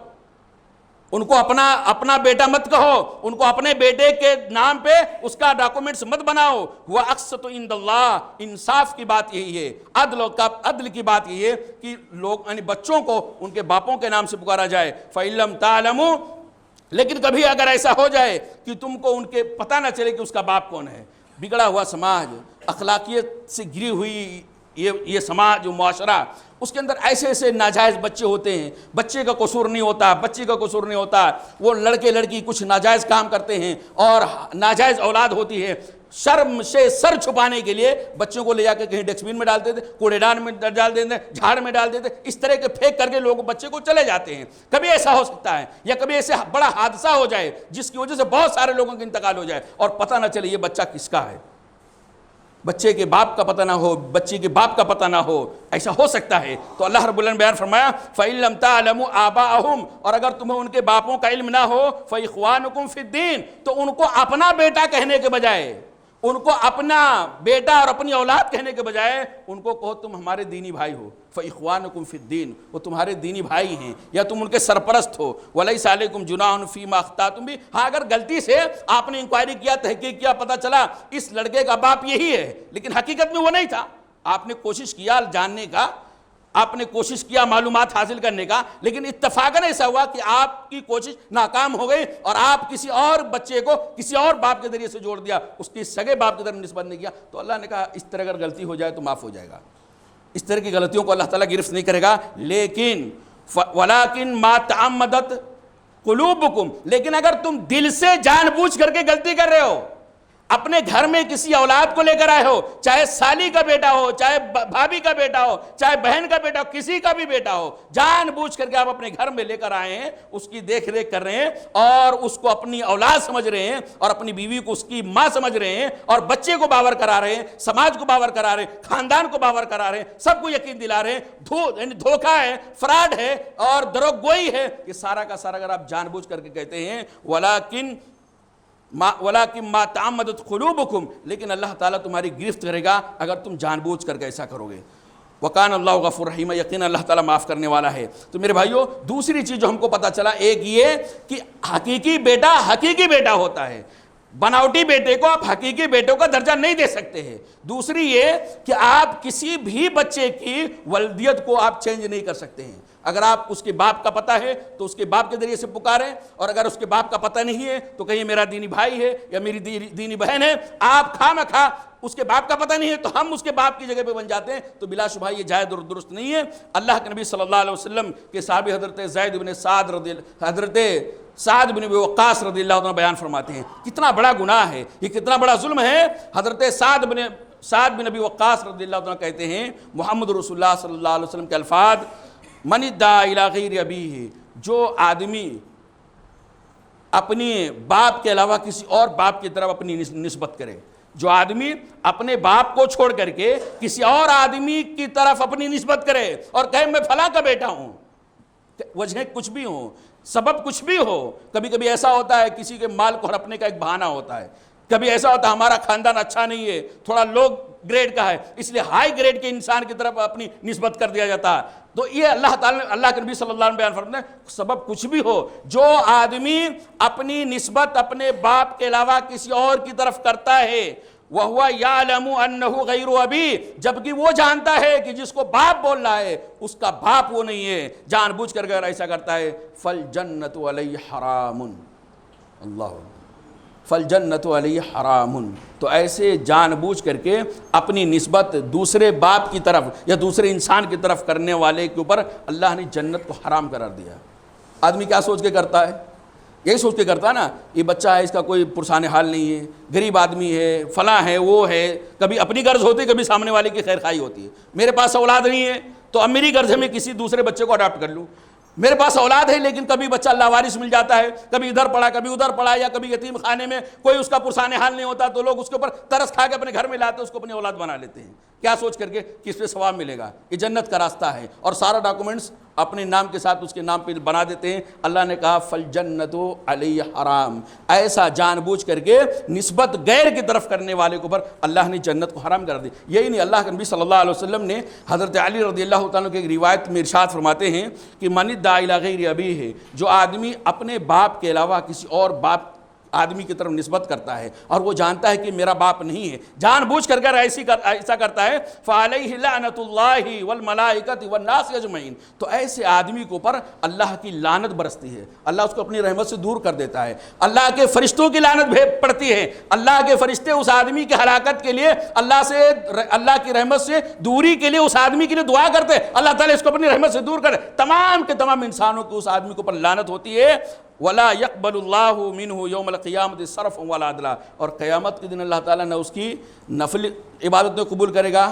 ان کو اپنا بیٹا مت کہو، ان کو اپنے بیٹے کے نام پہ اس کا ڈاکومنٹس مت بناؤ۔ وَأَقْسَطُ عِنْدَ اللَّهِ، انصاف کی بات یہی ہے، عدل کی بات یہی ہے کہ لوگ یعنی بچوں کو ان کے باپوں کے نام سے پکارا جائے۔ فَإِن لَمْ تَعْلَمُوا، لیکن کبھی اگر ایسا ہو جائے کہ تم کو ان کے پتہ نہ چلے کہ اس کا باپ کون ہے، بگڑا ہوا سماج، اخلاقیت سے گری ہوئی یہ سماج و معاشرہ، اس کے اندر ایسے ناجائز بچے ہوتے ہیں، بچے کا قصور نہیں ہوتا، وہ لڑکے لڑکی کچھ ناجائز کام کرتے ہیں اور ناجائز اولاد ہوتی ہے۔ شرم سے سر چھپانے کے لیے بچوں کو لے جا کے کہیں ڈسٹبن میں ڈال دیتے، کوڑے دان میں ڈال دیتے، جھاڑ میں ڈال دیتے، اس طرح کے پھینک کر کے لوگ بچے کو چلے جاتے ہیں۔ کبھی ایسا ہو سکتا ہے یا کبھی ایسے بڑا حادثہ ہو جائے جس کی وجہ سے بہت سارے لوگوں کا انتقال ہو جائے اور پتہ نہ چلے یہ بچہ کس کا ہے، بچے کے باپ کا پتہ نہ ہو، بچے کے باپ کا پتہ نہ ہو، ایسا ہو سکتا ہے۔ تو اللہ رب العالمین نے بیان فرمایا فَإِن لَمْ تَعْلَمُوا آبَاءَهُمْ، اور اگر تمہیں ان کے باپوں کا علم نہ ہو فَإِخْوَانُكُمْ فِي الدِّينِ، تو ان کو اپنا بیٹا کہنے کے بجائے، ان کو اپنا بیٹا اور اپنی اولاد کہنے کے بجائے ان کو کہو تم ہمارے دینی بھائی ہو۔ فَإِخْوَانُكُمْ فِي الدِّينِ، وہ تمہارے دینی بھائی ہیں یا تم ان کے سرپرست ہو۔ وَلَيْسَ عَلَيْكُمْ جُنَاحٌ فِيمَا أَخْطَأْتُمْ بِهِ، ہاں اگر غلطی سے آپ نے انکوائری کیا، تحقیق کیا، پتہ چلا اس لڑکے کا باپ یہی ہے لیکن حقیقت میں وہ نہیں تھا، آپ نے کوشش کیا جاننے کا، آپ نے کوشش کیا معلومات حاصل کرنے کا، لیکن اتفاقاً ایسا ہوا کہ آپ کی کوشش ناکام ہو گئی اور آپ کسی اور بچے کو کسی اور باپ کے ذریعے سے جوڑ دیا، اس کی سگے باپ کی طرف نسبت نہیں کیا، تو اللہ نے کہا اس طرح اگر غلطی ہو جائے تو معاف ہو جائے گا، اس طرح کی غلطیوں کو اللہ تعالیٰ گرفت نہیں کرے گا۔ لیکن وَلَٰكِن مَا تَعَمَّدَتْ قُلُوبُكُمْ، لیکن اگر تم دل سے جان بوجھ کر کے غلطی کر رہے ہو، اپنے گھر میں کسی اولاد کو لے کر آئے ہو، چاہے سالی کا بیٹا ہو، چاہے بھابھی کا بیٹا ہو، چاہے بہن کا بیٹا ہو، کسی کا بھی بیٹا ہو، جان بوجھ کر کے آپ اپنے گھر میں لے کر آئے ہیں، اس کی دیکھ ریکھ کر رہے ہیں اور اس کو اپنی اولاد سمجھ رہے ہیں اور اپنی بیوی کو اس کی ماں سمجھ رہے ہیں اور بچے کو باور کرا رہے ہیں، سماج کو باور کرا رہے ہیں، خاندان کو باور کرا رہے ہیں، سب کو یقین دلا رہے ہیں، دھوکہ ہے، فراڈ ہے اور دروغ گوئی ہے، یہ سارا کا سارا اگر آپ جان بوجھ کر کے کہتے ہیں وَلَٰكِن مَا تَعَمَّدَتْ قُلُوبُكُمْ، لیکن اللہ تعالیٰ تمہاری گرفت کرے گا اگر تم جان بوجھ کر کے ایسا کرو گے۔ وَكَانَ اللَّهُ غَفُورًا رَحِيمًا، یقینا اللہ تعالیٰ معاف کرنے والا ہے۔ تو میرے بھائیو، دوسری چیز جو ہم کو پتہ چلا، ایک یہ کہ حقیقی بیٹا ہوتا ہے، بناوٹی بیٹے کو آپ حقیقی بیٹوں کا درجہ نہیں دے سکتے ہیں۔ دوسری یہ کہ آپ کسی بھی بچے کی ولدیت کو آپ چینج نہیں کر سکتے ہیں، اگر آپ اس کے باپ کا پتہ ہے تو اس کے باپ کے ذریعے سے پکاریں، اور اگر اس کے باپ کا پتہ نہیں ہے تو کہیں میرا دینی بھائی ہے یا میری دینی بہن ہے، آپ خواہ اس کے باپ کا پتہ نہیں ہے تو ہم اس کے باپ کی جگہ پہ بن جاتے ہیں، تو بلا شبہ یہ جائز اور درست نہیں ہے۔ اللہ کے نبی صلی اللہ علیہ وسلم کے صحابی حضرت سعد بن ابی وقاص رضی اللہ عنہ بیان فرماتے ہیں کتنا بڑا گناہ ہے، یہ کتنا بڑا ظلم ہے۔ حضرت سعد بن ابی وقاص رضی اللہ عنہ کہتے ہیں محمد رسول اللہ صلی اللہ علیہ وسلم کے الفاظ، من ادعا الی غیر ابیہ، جو آدمی اپنی باپ کے علاوہ کسی اور باپ کی طرف اپنی نسبت کرے، جو آدمی اپنے باپ کو چھوڑ کر کے کسی اور آدمی کی طرف اپنی نسبت کرے اور کہے میں فلاں کا بیٹا ہوں، وجہیں کچھ بھی ہوں، سبب کچھ بھی ہو. کبھی کبھی ایسا ہوتا ہے کسی کے مال کو ہڑپنے کا ایک بہانہ ہوتا ہے، کبھی ایسا ہوتا ہے ہمارا خاندان اچھا نہیں ہے، تھوڑا لو گریڈ کا ہے، اس لیے ہائی گریڈ کے انسان کی طرف اپنی نسبت کر دیا جاتا ہے. تو یہ اللہ تعالیٰ نے، اللہ کے نبی صلی اللہ علیہ وسلم بیان فرماتے ہیں سبب کچھ بھی ہو، جو آدمی اپنی نسبت اپنے باپ کے علاوہ کسی اور کی طرف کرتا ہے وَهُوَ يَعْلَمُ أَنَّهُ غَيْرُ أَبِيهِ، جبکہ وہ جانتا ہے کہ جس کو باپ بول رہا ہے اس کا باپ وہ نہیں ہے، جان بوجھ کر اگر ایسا کرتا ہے فَالْجَنَّةُ عَلَيْهِ حَرَامٌ. اللہ فَالْجَنَّةُ عَلَيْهِ حَرَامٌ. تو ایسے جان بوجھ کر کے اپنی نسبت دوسرے باپ کی طرف یا دوسرے انسان کی طرف کرنے والے کے اوپر اللہ نے جنت کو حرام قرار دیا. آدمی کیا سوچ کے کرتا ہے؟ یہی سوچ کے کرتا ہے نا، یہ بچہ ہے، اس کا کوئی پرسان حال نہیں ہے، غریب آدمی ہے، فلاں ہے، وہ ہے. کبھی اپنی غرض ہوتی ہے، کبھی سامنے والے کی خیر خواہی ہوتی ہے. میرے پاس اولاد نہیں ہے تو اب میری غرض ہے میں کسی دوسرے بچے کو اڈاپٹ کر لوں. میرے پاس اولاد ہے لیکن کبھی بچہ لاوارث مل جاتا ہے، کبھی ادھر پڑا کبھی ادھر پڑا، یا کبھی یتیم خانے میں کوئی اس کا پرسان حال نہیں ہوتا تو لوگ اس کے اوپر ترس کھا کے اپنے گھر میں لاتے، اس کو اپنی اولاد بنا لیتے ہیں. کیا سوچ کر کے کہ اس پہ ثواب ملے گا، یہ جنت کا راستہ ہے، اور سارا ڈاکومنٹس اپنے نام کے ساتھ اس کے نام پہ بنا دیتے ہیں. اللہ نے کہا فَالْجَنَّةُ عَلَيْهِ حرام. ایسا جان بوجھ کر کے نسبت غیر کی طرف کرنے والے کے اوپر اللہ نے جنت کو حرام کر دی. یہی نہیں، اللہ کے نبی صلی اللہ علیہ وسلم نے حضرت علی رضی اللہ تعالیٰ کی ایک روایت میں ارشاد فرماتے ہیں کہ من ادعا الی غیر ابیہ، جو آدمی اپنے باپ کے علاوہ کسی اور باپ آدمی کی طرف نسبت کرتا ہے اور وہ جانتا ہے کہ میرا باپ نہیں ہے، جان بوجھ کر ایسا کرتا ہے فعلیہ لعنت اللہ والملائکۃ والناس اجمعین. تو ایسے آدمی کے اوپر اللہ کی لعنت برستی ہے، اللہ اس کو اپنی رحمت سے دور کر دیتا ہے، اللہ کے فرشتوں کی لعنت پڑتی ہے. اللہ کے فرشتے اس آدمی کی ہلاکت کے لیے اللہ کی رحمت سے دوری کے لیے اس آدمی کے لیے دعا کرتے ہیں، اللہ تعالیٰ اس کو اپنی رحمت سے دور کرے. تمام کے تمام انسانوں کی اس آدمی کے اوپر لعنت ہوتی ہے. وَلَا يَقْبَلُ اللَّهُ مِنْهُ يَوْمَ الْقِيَامَةِ صَرْفًا وَلَا عَدْلًا. اور قیامت کے دن اللہ تعالیٰ نہ اس کی نفل عبادتیں قبول کرے گا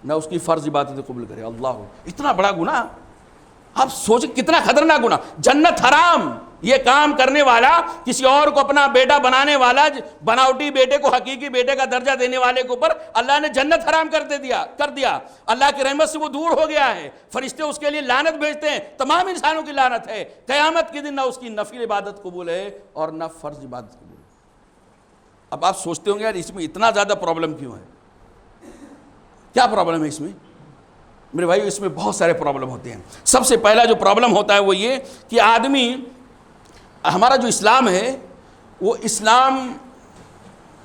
نہ اس کی فرض عبادتیں قبول کرے گا. اللہ، اتنا بڑا گناہ، آپ سوچیں کتنا خطرناک گناہ. جنت حرام، یہ کام کرنے والا، کسی اور کو اپنا بیٹا بنانے والا، بناوٹی بیٹے کو حقیقی بیٹے کا درجہ دینے والے کے اوپر اللہ نے جنت حرام کر دیا. اللہ کی رحمت سے وہ دور ہو گیا ہے، فرشتے اس کے لیے لعنت بھیجتے ہیں، تمام انسانوں کی لعنت ہے. قیامت کے دن نہ اس کی نفل عبادت قبول ہے اور نہ فرض عبادت قبول ہے. اب آپ سوچتے ہوں گے یار اس میں اتنا زیادہ پرابلم کیوں ہے؟ کیا پرابلم ہے اس میں؟ میرے بھائی اس میں بہت سارے پرابلم ہوتے ہیں. سب سے پہلا جو پرابلم ہوتا ہے وہ یہ کہ آدمی، ہمارا جو اسلام ہے وہ اسلام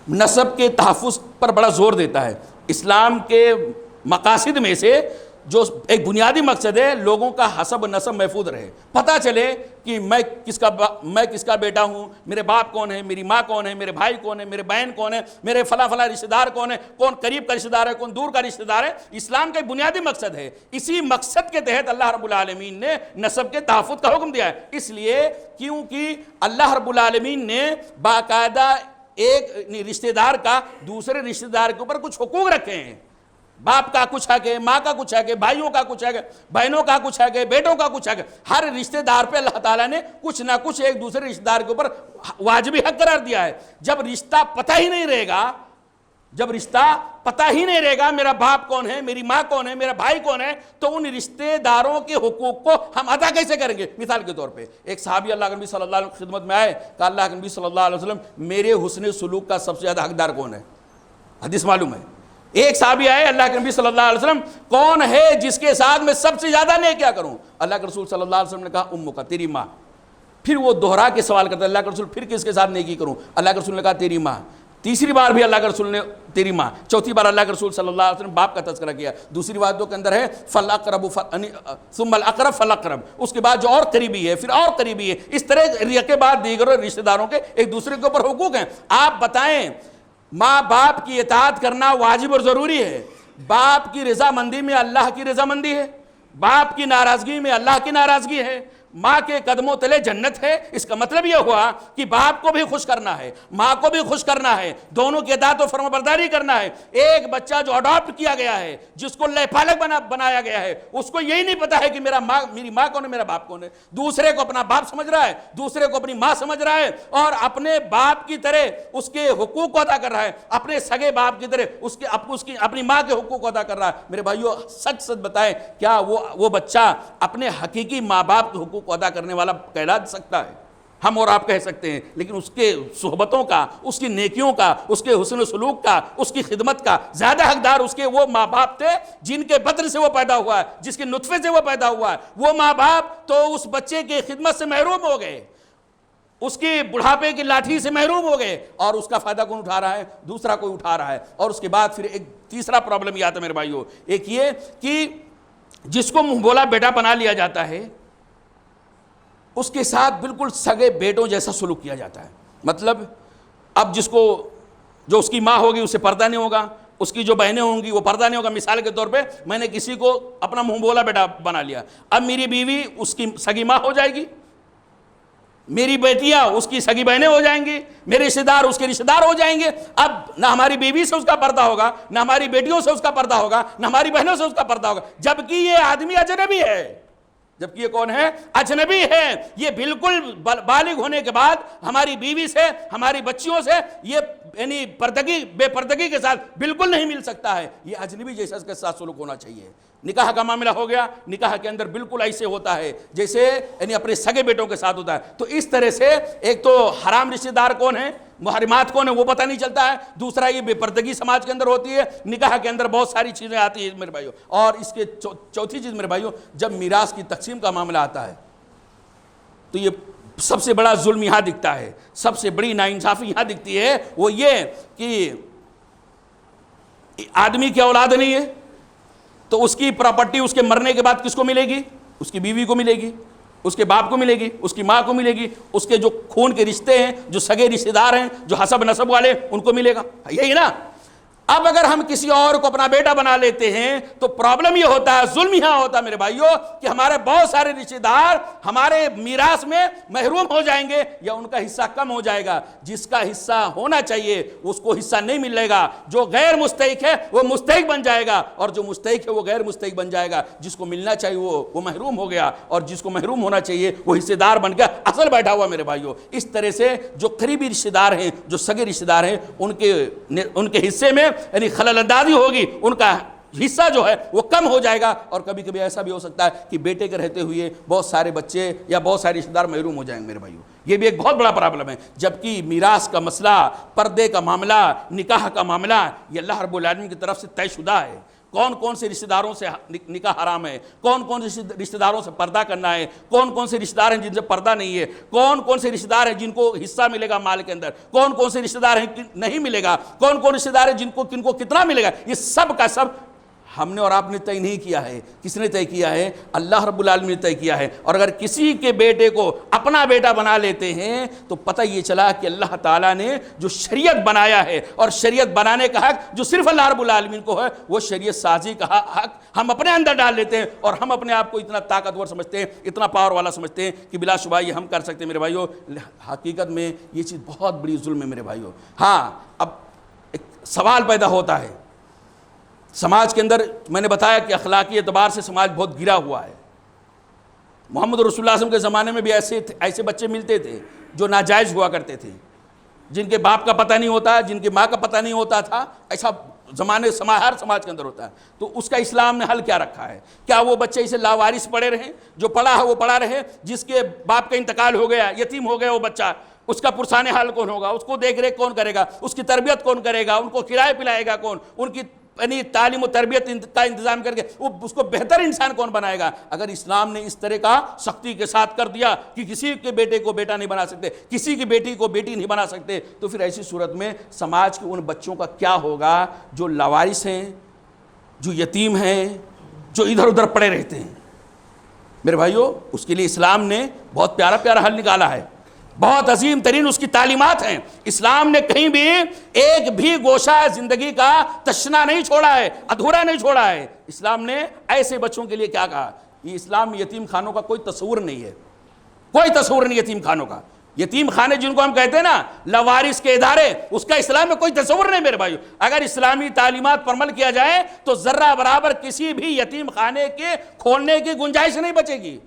نسب کے تحفظ پر بڑا زور دیتا ہے. اسلام کے مقاصد میں سے جو ایک بنیادی مقصد ہے لوگوں کا حسب نسب محفوظ رہے، پتہ چلے کہ میں کس کا بیٹا ہوں، میرے باپ کون ہے، میری ماں کون ہے، میرے بھائی کون ہے، میرے بہن کون ہے، میرے فلاں رشتہ دار کون ہے، کون قریب کا رشتہ دار ہے، کون دور کا رشتہ دار ہے. اسلام کا ایک بنیادی مقصد ہے. اسی مقصد کے تحت اللہ رب العالمین نے نسب کے تحفظ کا حکم دیا ہے. اس لیے کیونکہ اللہ رب العالمین نے باقاعدہ ایک رشتہ دار کا دوسرے رشتہ دار کے اوپر کچھ حقوق رکھے ہیں. باپ کا کچھ حق ہے، ماں کا کچھ حق ہے، بھائیوں کا کچھ حق ہے، بہنوں کا کچھ حق ہے، بیٹوں کا کچھ حق ہے. ہر رشتہ دار پہ اللہ تعالیٰ نے کچھ نہ کچھ ایک دوسرے رشتہ دار کے اوپر واجبی حق قرار دیا ہے. جب رشتہ پتہ ہی نہیں رہے گا میرا باپ کون ہے، میری ماں کون ہے، میرا بھائی کون ہے، تو ان رشتہ داروں کے حقوق کو ہم ادا کیسے کریں گے؟ مثال کے طور پہ ایک صحابی اللہ کے نبی صلی اللہ علیہ وسلم کی خدمت میں آئے کہ اللہ کے نبی صلی اللہ علیہ وسلم میرے حسن سلوک کا سب سے زیادہ حقدار کون ہے؟ حدیث معلوم ہے. ایک صحابی آئے اللہ کے نبی صلی اللہ علیہ وسلم، کون ہے جس کے ساتھ میں سب سے زیادہ نیکیاں کروں؟ اللہ کے رسول صلی اللہ علیہ وسلم نے کہا امک، تیری ماں. پھر وہ دوہرا کے سوال کرتا ہے اللہ کے رسول پھر کس کے ساتھ نیکی کروں؟ اللہ کے رسول نے کہا تیری ماں. تیسری بار بھی اللہ کے رسول نے تیری ماں. چوتھی بار اللہ کے رسول صلی اللہ علیہ وسلم باپ کا تذکرہ کیا. دوسری باتوں کے اندر ہے فالاقرب ثم الاقرب فالاقرب، اس کے بعد جو اور قریبی ہے پھر اور قریبی ہے. اس طرح کے بعد دیگر رشتہ داروں کے ایک دوسرے کے اوپر حقوق ہیں. آپ بتائیں، ماں باپ کی اطاعت کرنا واجب اور ضروری ہے. باپ کی رضامندی میں اللہ کی رضامندی ہے، باپ کی ناراضگی میں اللہ کی ناراضگی ہے. ماں کے قدموں تلے جنت ہے۔ اس کا مطلب یہ ہوا کہ باپ کو بھی خوش کرنا ہے، ماں کو بھی خوش کرنا ہے، دونوں کی اطاعت و فرمانبرداری کرنا ہے۔ ایک بچہ جو اڈاپٹ کیا گیا ہے، جس کو اللہ پالک بنایا گیا ہے، اس کو یہی نہیں پتا ہے کہ میری ماں کون ہے، میرا باپ کون ہے۔ دوسرے کو اپنا باپ سمجھ رہا ہے، دوسرے کو اپنی ماں سمجھ رہا ہے، اور اپنے باپ کی طرح اس کے حقوق کو ادا کر رہا ہے، اپنے سگے باپ کی طرح اپنی ماں کے حقوق کو ادا کر رہا ہے۔ میرے بھائیو، سچ سچ بتائیں، کیا وہ بچہ اپنے حقیقی ماں باپ کے حقوق کو ادا کرنے والا کہلا سکتا ہے؟ ہم اور آپ کہہ سکتے ہیں، لیکن اس کے صحبتوں کا، اس کی نیکیوں کا، اس کے حسن و سلوک کا، اس کی خدمت کا زیادہ حقدار اس کے وہ ماں باپ تھے جن کے بدن سے وہ پیدا ہوا ہے، جس کے نطفے سے وہ پیدا ہوا ہے۔ وہ ماں باپ تو اس بچے کی خدمت سے محروم ہو گئے، اس کی بڑھاپے کی لاٹھی سے محروم ہو گئے، اور اس کا فائدہ کون اٹھا رہا ہے؟ دوسرا کوئی اٹھا رہا ہے۔ اور اس کے بعد پھر ایک تیسرا پرابلم یہ آتا ہے میرے بھائیو، ایک یہ کہ جس کو منہ بولا بیٹا بنا لیا جاتا ہے، اس کے ساتھ بالکل سگے بیٹوں جیسا سلوک کیا جاتا ہے۔ مطلب اب جو اس کی ماں ہوگی اسے پردہ نہیں ہوگا، اس کی جو بہنیں ہوں گی وہ پردہ نہیں ہوگا۔ مثال کے طور پہ میں نے کسی کو اپنا منہ بولا بیٹا بنا لیا، اب میری بیوی اس کی سگی ماں ہو جائے گی، میری بیٹیاں اس کی سگی بہنیں ہو جائیں گی، میرے رشتے دار اس کے رشتے دار ہو جائیں گے۔ اب نہ ہماری بیوی سے اس کا پردہ ہوگا، نہ ہماری بیٹیوں سے اس کا پردہ ہوگا، نہ ہماری بہنوں سے اس کا پردہ ہوگا، جبکہ یہ آدمی اجنبی ہے۔ جبکہ یہ کون ہے؟ اجنبی ہے۔ یہ بالکل بالغ ہونے کے بعد ہماری بیوی سے، ہماری بچیوں سے یہ یعنی بے پردگی کے ساتھ بالکل نہیں مل سکتا ہے۔ یہ اجنبی جیسا اس کے ساتھ سلوک ہونا چاہیے۔ نکاح کا معاملہ ہو گیا، نکاح کے اندر بالکل ایسے ہوتا ہے جیسے یعنی اپنے سگے بیٹوں کے ساتھ ہوتا ہے۔ تو اس طرح سے ایک تو حرام رشتہ دار کون ہے، محرمات کون ہے، وہ پتہ نہیں چلتا ہے۔ دوسرا یہ بے پردگی سماج کے اندر ہوتی ہے، نکاح کے اندر بہت ساری چیزیں آتی ہیں میرے بھائیوں۔ اور اس کے چوتھی چیز میرے بھائیوں، جب میراث کی تقسیم کا معاملہ آتا ہے تو یہ سب سے بڑا ظلم یہاں دکھتا ہے، سب سے بڑی ناانصافی یہاں دکھتی ہے۔ وہ یہ کہ آدمی کی اولاد نہیں ہے تو اس کی پراپرٹی اس کے مرنے کے بعد کس کو ملے گی؟ اس کی بیوی کو ملے گی، اس کے باپ کو ملے گی، اس کی ماں کو ملے گی، اس کے جو خون کے رشتے ہیں، جو سگے رشتہ دار ہیں، جو حسب نسب والے، ان کو ملے گا۔ یہی نا؟ اب اگر ہم کسی اور کو اپنا بیٹا بنا لیتے ہیں تو پرابلم یہ ہوتا ہے، ظلم یہاں ہوتا ہے میرے بھائیوں، کہ ہمارے بہت سارے رشتہ دار ہمارے میراث میں محروم ہو جائیں گے، یا ان کا حصہ کم ہو جائے گا۔ جس کا حصہ ہونا چاہیے اس کو حصہ نہیں ملے گا، جو غیر مستحق ہے وہ مستحق بن جائے گا، اور جو مستحق ہے وہ غیر مستحق بن جائے گا۔ جس کو ملنا چاہیے وہ محروم ہو گیا، اور جس کو محروم ہونا چاہیے وہ حصے دار بن گیا، اصل بیٹھا ہوا میرے بھائیوں۔ اس طرح سے جو قریبی رشتہ دار ہیں، جو سگے رشتہ دار ہیں، ان کے حصے میں یعنی خلل اندازی ہوگی، ان کا حصہ جو ہے وہ کم ہو جائے گا۔ اور کبھی کبھی ایسا بھی ہو سکتا ہے کہ بیٹے کے رہتے ہوئے بہت سارے بچے یا بہت سارے رشتہ دار محروم ہو جائیں گے میرے بھائیوں۔ یہ بھی ایک بہت بڑا پرابلم ہے۔ جبکہ میراث کا مسئلہ، پردے کا معاملہ، نکاح کا معاملہ یہ اللہ رب العالمین کی طرف سے طے شدہ ہے۔ کون کون سے رشتہ داروں سے نکاح حرام ہے، کون کون سے رشتہ داروں سے پردہ کرنا ہے، کون کون سے رشتہ دار ہیں جن سے پردہ نہیں ہے، کون کون سے رشتہ دار ہیں جن کو حصہ ملے گا مال کے اندر، کون کون سے رشتہ دار ہیں نہیں ملے گا، کون کون رشتہ دار ہیں کن کو کتنا ملے گا۔ یہ سب کا سب ہم نے اور آپ نے طے نہیں کیا ہے۔ کس نے طے کیا ہے؟ اللہ رب العالمین نے طے کیا ہے۔ اور اگر کسی کے بیٹے کو اپنا بیٹا بنا لیتے ہیں تو پتہ یہ چلا کہ اللہ تعالیٰ نے جو شریعت بنایا ہے، اور شریعت بنانے کا حق جو صرف اللہ رب العالمین کو ہے، وہ شریعت سازی کا حق ہم اپنے اندر ڈال لیتے ہیں، اور ہم اپنے آپ کو اتنا طاقتور سمجھتے ہیں، اتنا پاور والا سمجھتے ہیں کہ بلا شبہ یہ ہم کر سکتے ہیں میرے بھائیوں۔ حقیقت میں یہ چیز بہت بڑی ظلم ہے میرے بھائیوں۔ ہاں، اب ایک سوال پیدا ہوتا ہے سماج کے اندر، میں نے بتایا کہ اخلاقی اعتبار سے سماج بہت گرا ہوا ہے۔ محمد رسول اللہ صلی اللہ علیہ وسلم کے زمانے میں بھی ایسے بچے ملتے تھے جو ناجائز ہوا کرتے تھے، جن کے باپ کا پتہ نہیں ہوتا، جن کی ماں کا پتہ نہیں ہوتا تھا۔ ایسا ہر سماج کے اندر ہوتا ہے۔ تو اس کا اسلام نے حل کیا رکھا ہے؟ کیا وہ بچے اسے لاوارث پڑے رہیں؟ جو پڑھا ہے وہ پڑھا رہے، جس کے باپ کا انتقال ہو گیا، یتیم ہو گیا وہ بچہ، اس کا پرسان حال کون ہوگا؟ اس کو دیکھ ریکھ کون کرے گا؟ اس کی تربیت کون کرے گا؟ ان کو کھلائے پلائے گا کون؟ ان کی یعنی تعلیم و تربیت کا انتظام کر کے اس کو بہتر انسان کون بنائے گا؟ اگر اسلام نے اس طرح کا سختی کے ساتھ کر دیا کہ کسی کے بیٹے کو بیٹا نہیں بنا سکتے، کسی کی بیٹی کو بیٹی نہیں بنا سکتے، تو پھر ایسی صورت میں سماج کے ان بچوں کا کیا ہوگا جو لاوارث ہیں، جو یتیم ہیں، جو ادھر ادھر پڑے رہتے ہیں؟ میرے بھائیوں، اس کے لیے اسلام نے بہت پیارا پیارا حل نکالا ہے، بہت عظیم ترین اس کی تعلیمات ہیں۔ اسلام نے کہیں بھی ایک بھی گوشہ زندگی کا تشنا نہیں چھوڑا ہے، ادھورا نہیں چھوڑا ہے۔ اسلام نے ایسے بچوں کے لیے کیا کہا؟ یہ اسلام میں یتیم خانوں کا کوئی تصور نہیں ہے۔ کوئی تصور نہیں یتیم خانوں کا. یتیم خانے جن کو ہم کہتے ہیں نا لوارث کے ادارے, اس کا اسلام میں کوئی تصور نہیں میرے بھائیو. اگر اسلامی تعلیمات پر عمل کیا جائے تو ذرہ برابر کسی بھی یتیم خانے کے کھولنے کی گنجائش نہیں بچے گی.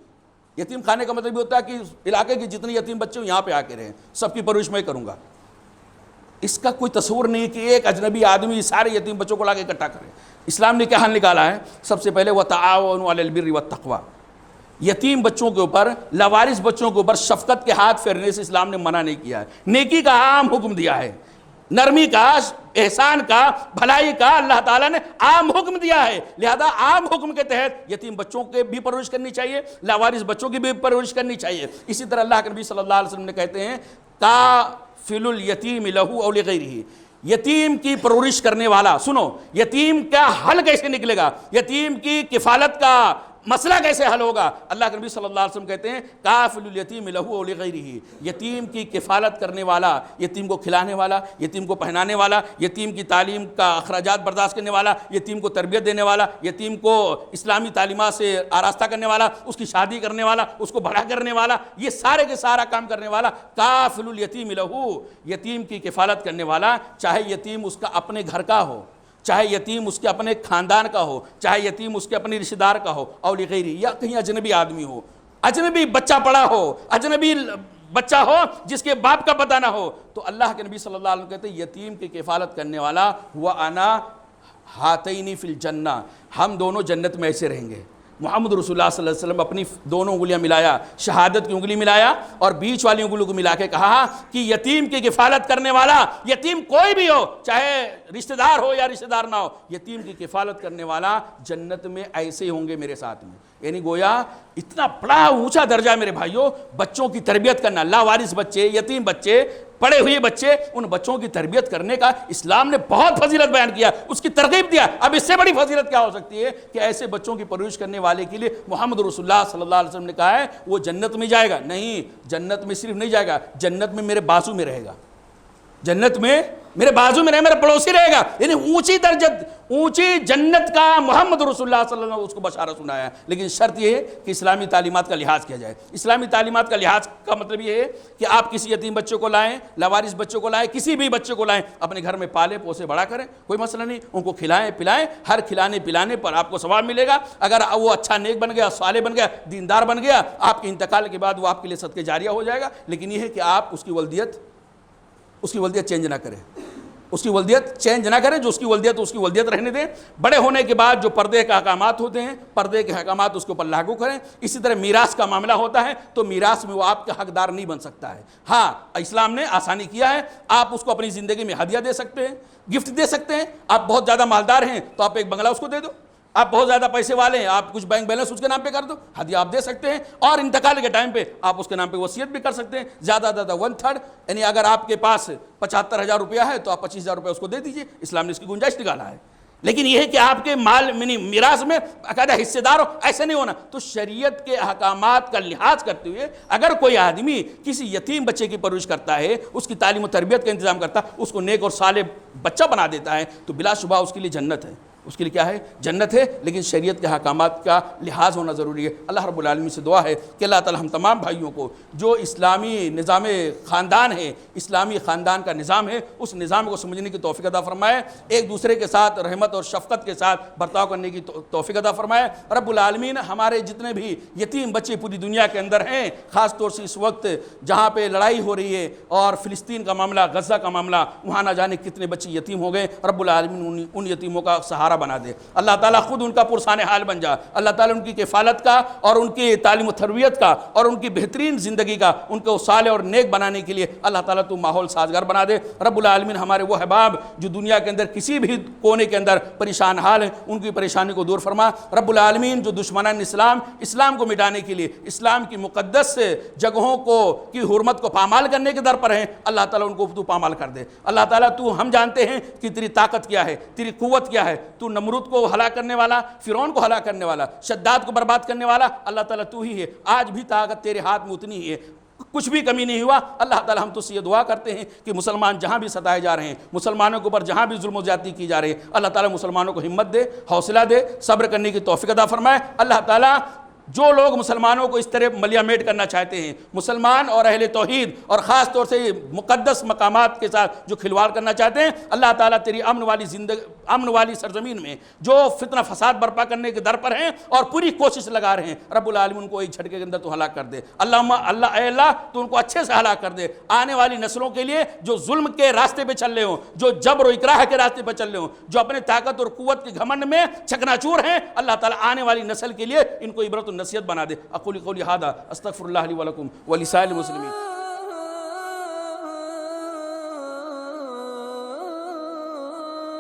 یتیم خانے کا مطلب یہ ہوتا ہے کہ علاقے کے جتنے یتیم بچے ہوں یہاں پہ آ کے رہیں, سب کی پرورش میں کروں گا. اس کا کوئی تصور نہیں کہ ایک اجنبی آدمی سارے یتیم بچوں کو لا کے اکٹھا کرے. اسلام نے کیا حل نکالا ہے؟ سب سے پہلے وَتَعَاوَنُوا عَلَى الْبِرِّ وَالتَّقْوَىٰ. یتیم بچوں کے اوپر, لاوارث بچوں کے اوپر شفقت کے ہاتھ پھیرنے سے اسلام نے منع نہیں کیا ہے. نیکی کا عام حکم دیا ہے, نرمی کا, احسان کا, بھلائی کا اللہ تعالیٰ نے عام حکم دیا ہے. لہذا عام حکم کے تحت یتیم بچوں کے بھی پرورش کرنی چاہیے, لاوارث بچوں کی بھی پرورش کرنی چاہیے. اسی طرح اللہ کے نبی صلی اللہ علیہ وسلم نے کہتے ہیں کافل الیتیم لہو او لغیرہ, یتیم کی پرورش کرنے والا, سنو یتیم کا حل کیسے نکلے گا, یتیم کی کفالت کا مسئلہ کیسے حل ہوگا. اللہ کے نبی صلی اللہ علیہ وسلم کہتے ہیں کافل الیتیم لہو لغیرہ, یتیم کی کفالت کرنے والا, یتیم کو کھلانے والا, یتیم کو پہنانے والا, یتیم کی تعلیم کا اخراجات برداشت کرنے والا, یتیم کو تربیت دینے والا, یتیم کو اسلامی تعلیمات سے آراستہ کرنے والا, اس کی شادی کرنے والا, اس کو بڑا کرنے والا, یہ سارے کے سارا کام کرنے والا کافل الیتیم لہو, یتیم کی کفالت کرنے والا. چاہے یتیم اس کا اپنے گھر کا ہو, چاہے یتیم اس کے اپنے خاندان کا ہو, چاہے یتیم اس کے اپنے رشتہ دار کا ہو, اور لغیری, یا کہیں اجنبی آدمی ہو, اجنبی بچہ پڑا ہو, اجنبی بچہ ہو جس کے باپ کا پتہ نہ ہو, تو اللہ کے نبی صلی اللہ علیہ وسلم کہتے ہیں یتیم کی کفالت کرنے والا وَأَنَا هَاتَيْنِ فِي الْجَنَّةِ, ہم دونوں جنت میں ایسے رہیں گے. محمد رسول اللہ صلی اللہ علیہ وسلم اپنی دونوں انگلیاں ملایا, شہادت کی انگلی ملایا اور بیچ والی انگلی کو ملا کے کہا کہ یتیم کی کفالت کرنے والا, یتیم کوئی بھی ہو, چاہے رشتہ دار ہو یا رشتہ دار نہ ہو, یتیم کی کفالت کرنے والا جنت میں ایسے ہوں گے میرے ساتھ میں. یعنی گویا اتنا بڑا اونچا درجہ میرے بھائیوں بچوں کی تربیت کرنا, لاوارث بچے, یتیم بچے, پڑے ہوئے بچے, ان بچوں کی تربیت کرنے کا اسلام نے بہت فضیلت بیان کیا, اس کی ترغیب دیا. اب اس سے بڑی فضیلت کیا ہو سکتی ہے کہ ایسے بچوں کی پرورش کرنے والے کے لیے محمد رسول اللہ صلی اللہ علیہ وسلم نے کہا ہے وہ جنت میں جائے گا. نہیں, جنت میں صرف نہیں جائے گا, جنت میں میرے بازو میں رہے گا, جنت میں میرے بازو میں رہے, میرا پڑوسی رہے گا. یعنی اونچی جنت کا محمد رسول اللہ صلی اللہ علیہ وسلم نے اس کو بشارت سنایا ہے. لیکن شرط یہ ہے کہ اسلامی تعلیمات کا لحاظ کیا جائے. اسلامی تعلیمات کا لحاظ کا مطلب یہ ہے کہ آپ کسی یتیم بچوں کو لائیں, لاوارث بچوں کو لائیں, کسی بھی بچے کو لائیں, اپنے گھر میں پالے پوسے بڑا کریں, کوئی مسئلہ نہیں, ان کو کھلائیں پلائیں, ہر کھلانے پلانے پر آپ کو ثواب ملے گا. اگر وہ اچھا نیک بن گیا, صالح بن گیا, دیندار بن گیا, آپ کے انتقال کے بعد وہ آپ کے لیے صدقہ جاریہ ہو جائے گا. لیکن یہ ہے کہ آپ اس کی ولدیت چینج نہ کریں, اس کی ولدیت چینج نہ کریں, جو اس کی ولدیت رہنے دیں. بڑے ہونے کے بعد جو پردے کے احکامات ہوتے ہیں, پردے کے احکامات اس کے اوپر لاگو کریں. اسی طرح میراث کا معاملہ ہوتا ہے تو میراث میں وہ آپ کا حقدار نہیں بن سکتا ہے. ہاں, اسلام نے آسانی کیا ہے, آپ اس کو اپنی زندگی میں ہدیہ دے سکتے ہیں, گفٹ دے سکتے ہیں. آپ بہت زیادہ مالدار ہیں تو آپ ایک بنگلہ اس کو دے دو, آپ بہت زیادہ پیسے والے ہیں, آپ کچھ بینک بیلنس اس کے نام پہ کر دو, ہدیہ آپ دے سکتے ہیں. اور انتقال کے ٹائم پہ آپ اس کے نام پہ وصیت بھی کر سکتے ہیں, زیادہ 1/3, یعنی اگر آپ کے پاس 75,000 روپیہ ہے تو آپ 25,000 روپیہ اس کو دے دیجئے. اسلام نے اس کی گنجائش نکالا ہے. لیکن یہ ہے کہ آپ کے مال میراث میں باقاعدہ حصے دار ہو, ایسے نہیں ہونا. تو شریعت کے احکامات کا لحاظ کرتے ہوئے اگر کوئی آدمی کسی یتیم بچے کی پرورش کرتا ہے, اس کی تعلیم و تربیت کا انتظام کرتا ہے, اس کو نیک اور صالح بچہ بنا دیتا ہے, تو بلا شبہ اس کے لیے جنت ہے. اس کے لیے کیا ہے؟ جنت ہے. لیکن شریعت کے احکامات کا لحاظ ہونا ضروری ہے. اللہ رب العالمین سے دعا ہے کہ اللہ تعالی ہم تمام بھائیوں کو جو اسلامی نظام خاندان ہے, اسلامی خاندان کا نظام ہے, اس نظام کو سمجھنے کی توفیق عطا فرمائے, ایک دوسرے کے ساتھ رحمت اور شفقت کے ساتھ برتاؤ کرنے کی توفیق عطا فرمائے. رب العالمین ہمارے جتنے بھی یتیم بچے پوری دنیا کے اندر ہیں, خاص طور سے اس وقت جہاں پہ لڑائی ہو رہی ہے اور فلسطین کا معاملہ, غزہ کا معاملہ, وہاں نہ جانے کتنے بچے یتیم ہو گئے, رب العالمین ان یتیموں کا سہارا بنا دے. اللہ تعالیٰ خود ان کا پرسان حال بن جا. اللہ تعالیٰ ان کی کفالت کا اور ان کی تعلیم و تربیت کا اور ان کی بہترین زندگی کا ان کو صالح اور نیک بنانے کے لیے اللہ تعالیٰ تو ماحول سازگار بنا دے. رب العالمین ہمارے وہ احباب جو دنیا کے اندر کسی بھی کونے کے اندر پریشان حال ہیں, ان کی پریشانی کو دور فرما. رب العالمین جو دشمنان اسلام کو مٹانے کے لیے, اسلام کی مقدس جگہوں کی حرمت کو پامال کرنے کے در پر ہیں, اللہ تعالیٰ ان کو تو پامال کر دے. اللہ تعالیٰ تو, ہم جانتے ہیں کہ تیری طاقت کیا ہے, تیری قوت کیا ہے. تو نمرود کو ہلاک کرنے والا, فرعون کو ہلاک کرنے والا, شداد کو برباد کرنے والا اللہ تعالیٰ تو ہی ہے. آج بھی طاقت تیرے ہاتھ میں اتنی ہی ہے, کچھ بھی کمی نہیں ہوا. اللہ تعالیٰ ہم تو سے یہ دعا کرتے ہیں کہ مسلمان جہاں بھی ستائے جا رہے ہیں, مسلمانوں کے اوپر جہاں بھی ظلم و زیادتی کی جا رہی ہے, اللہ تعالیٰ مسلمانوں کو ہمت دے, حوصلہ دے, صبر کرنے کی توفیق عطا فرمائے. اللہ تعالیٰ جو لوگ مسلمانوں کو اس طرح ملیا میٹ کرنا چاہتے ہیں، مسلمان اور اہل توحید اور خاص طور سے مقدس مقامات کے ساتھ جو کھلواڑ کرنا چاہتے ہیں، اللہ تعالیٰ تیری امن والی سرزمین میں جو فتنہ فساد برپا کرنے کے در پر ہیں اور پوری کوشش لگا رہے ہیں، رب العالمین ان کو ایک جھٹکے کے اندر تو ہلاک کر دے۔ اے اللہ تو ان کو اچھے سے ہلاک کر دے۔ آنے والی نسلوں کے لیے جو ظلم کے راستے پہ چل رہے ہوں، جو جبر و اکراہ کے راستے پہ چل رہے ہوں، جو اپنے طاقت اور قوت کے گھمنڈ میں چکناچور ہیں، اللہ تعالیٰ آنے والی نسل کے لیے ان کو عبرت و نصیحت بنا دے۔ اقول قولی ھذا استغفر اللہ لی ولکم ولسائر المسلمین۔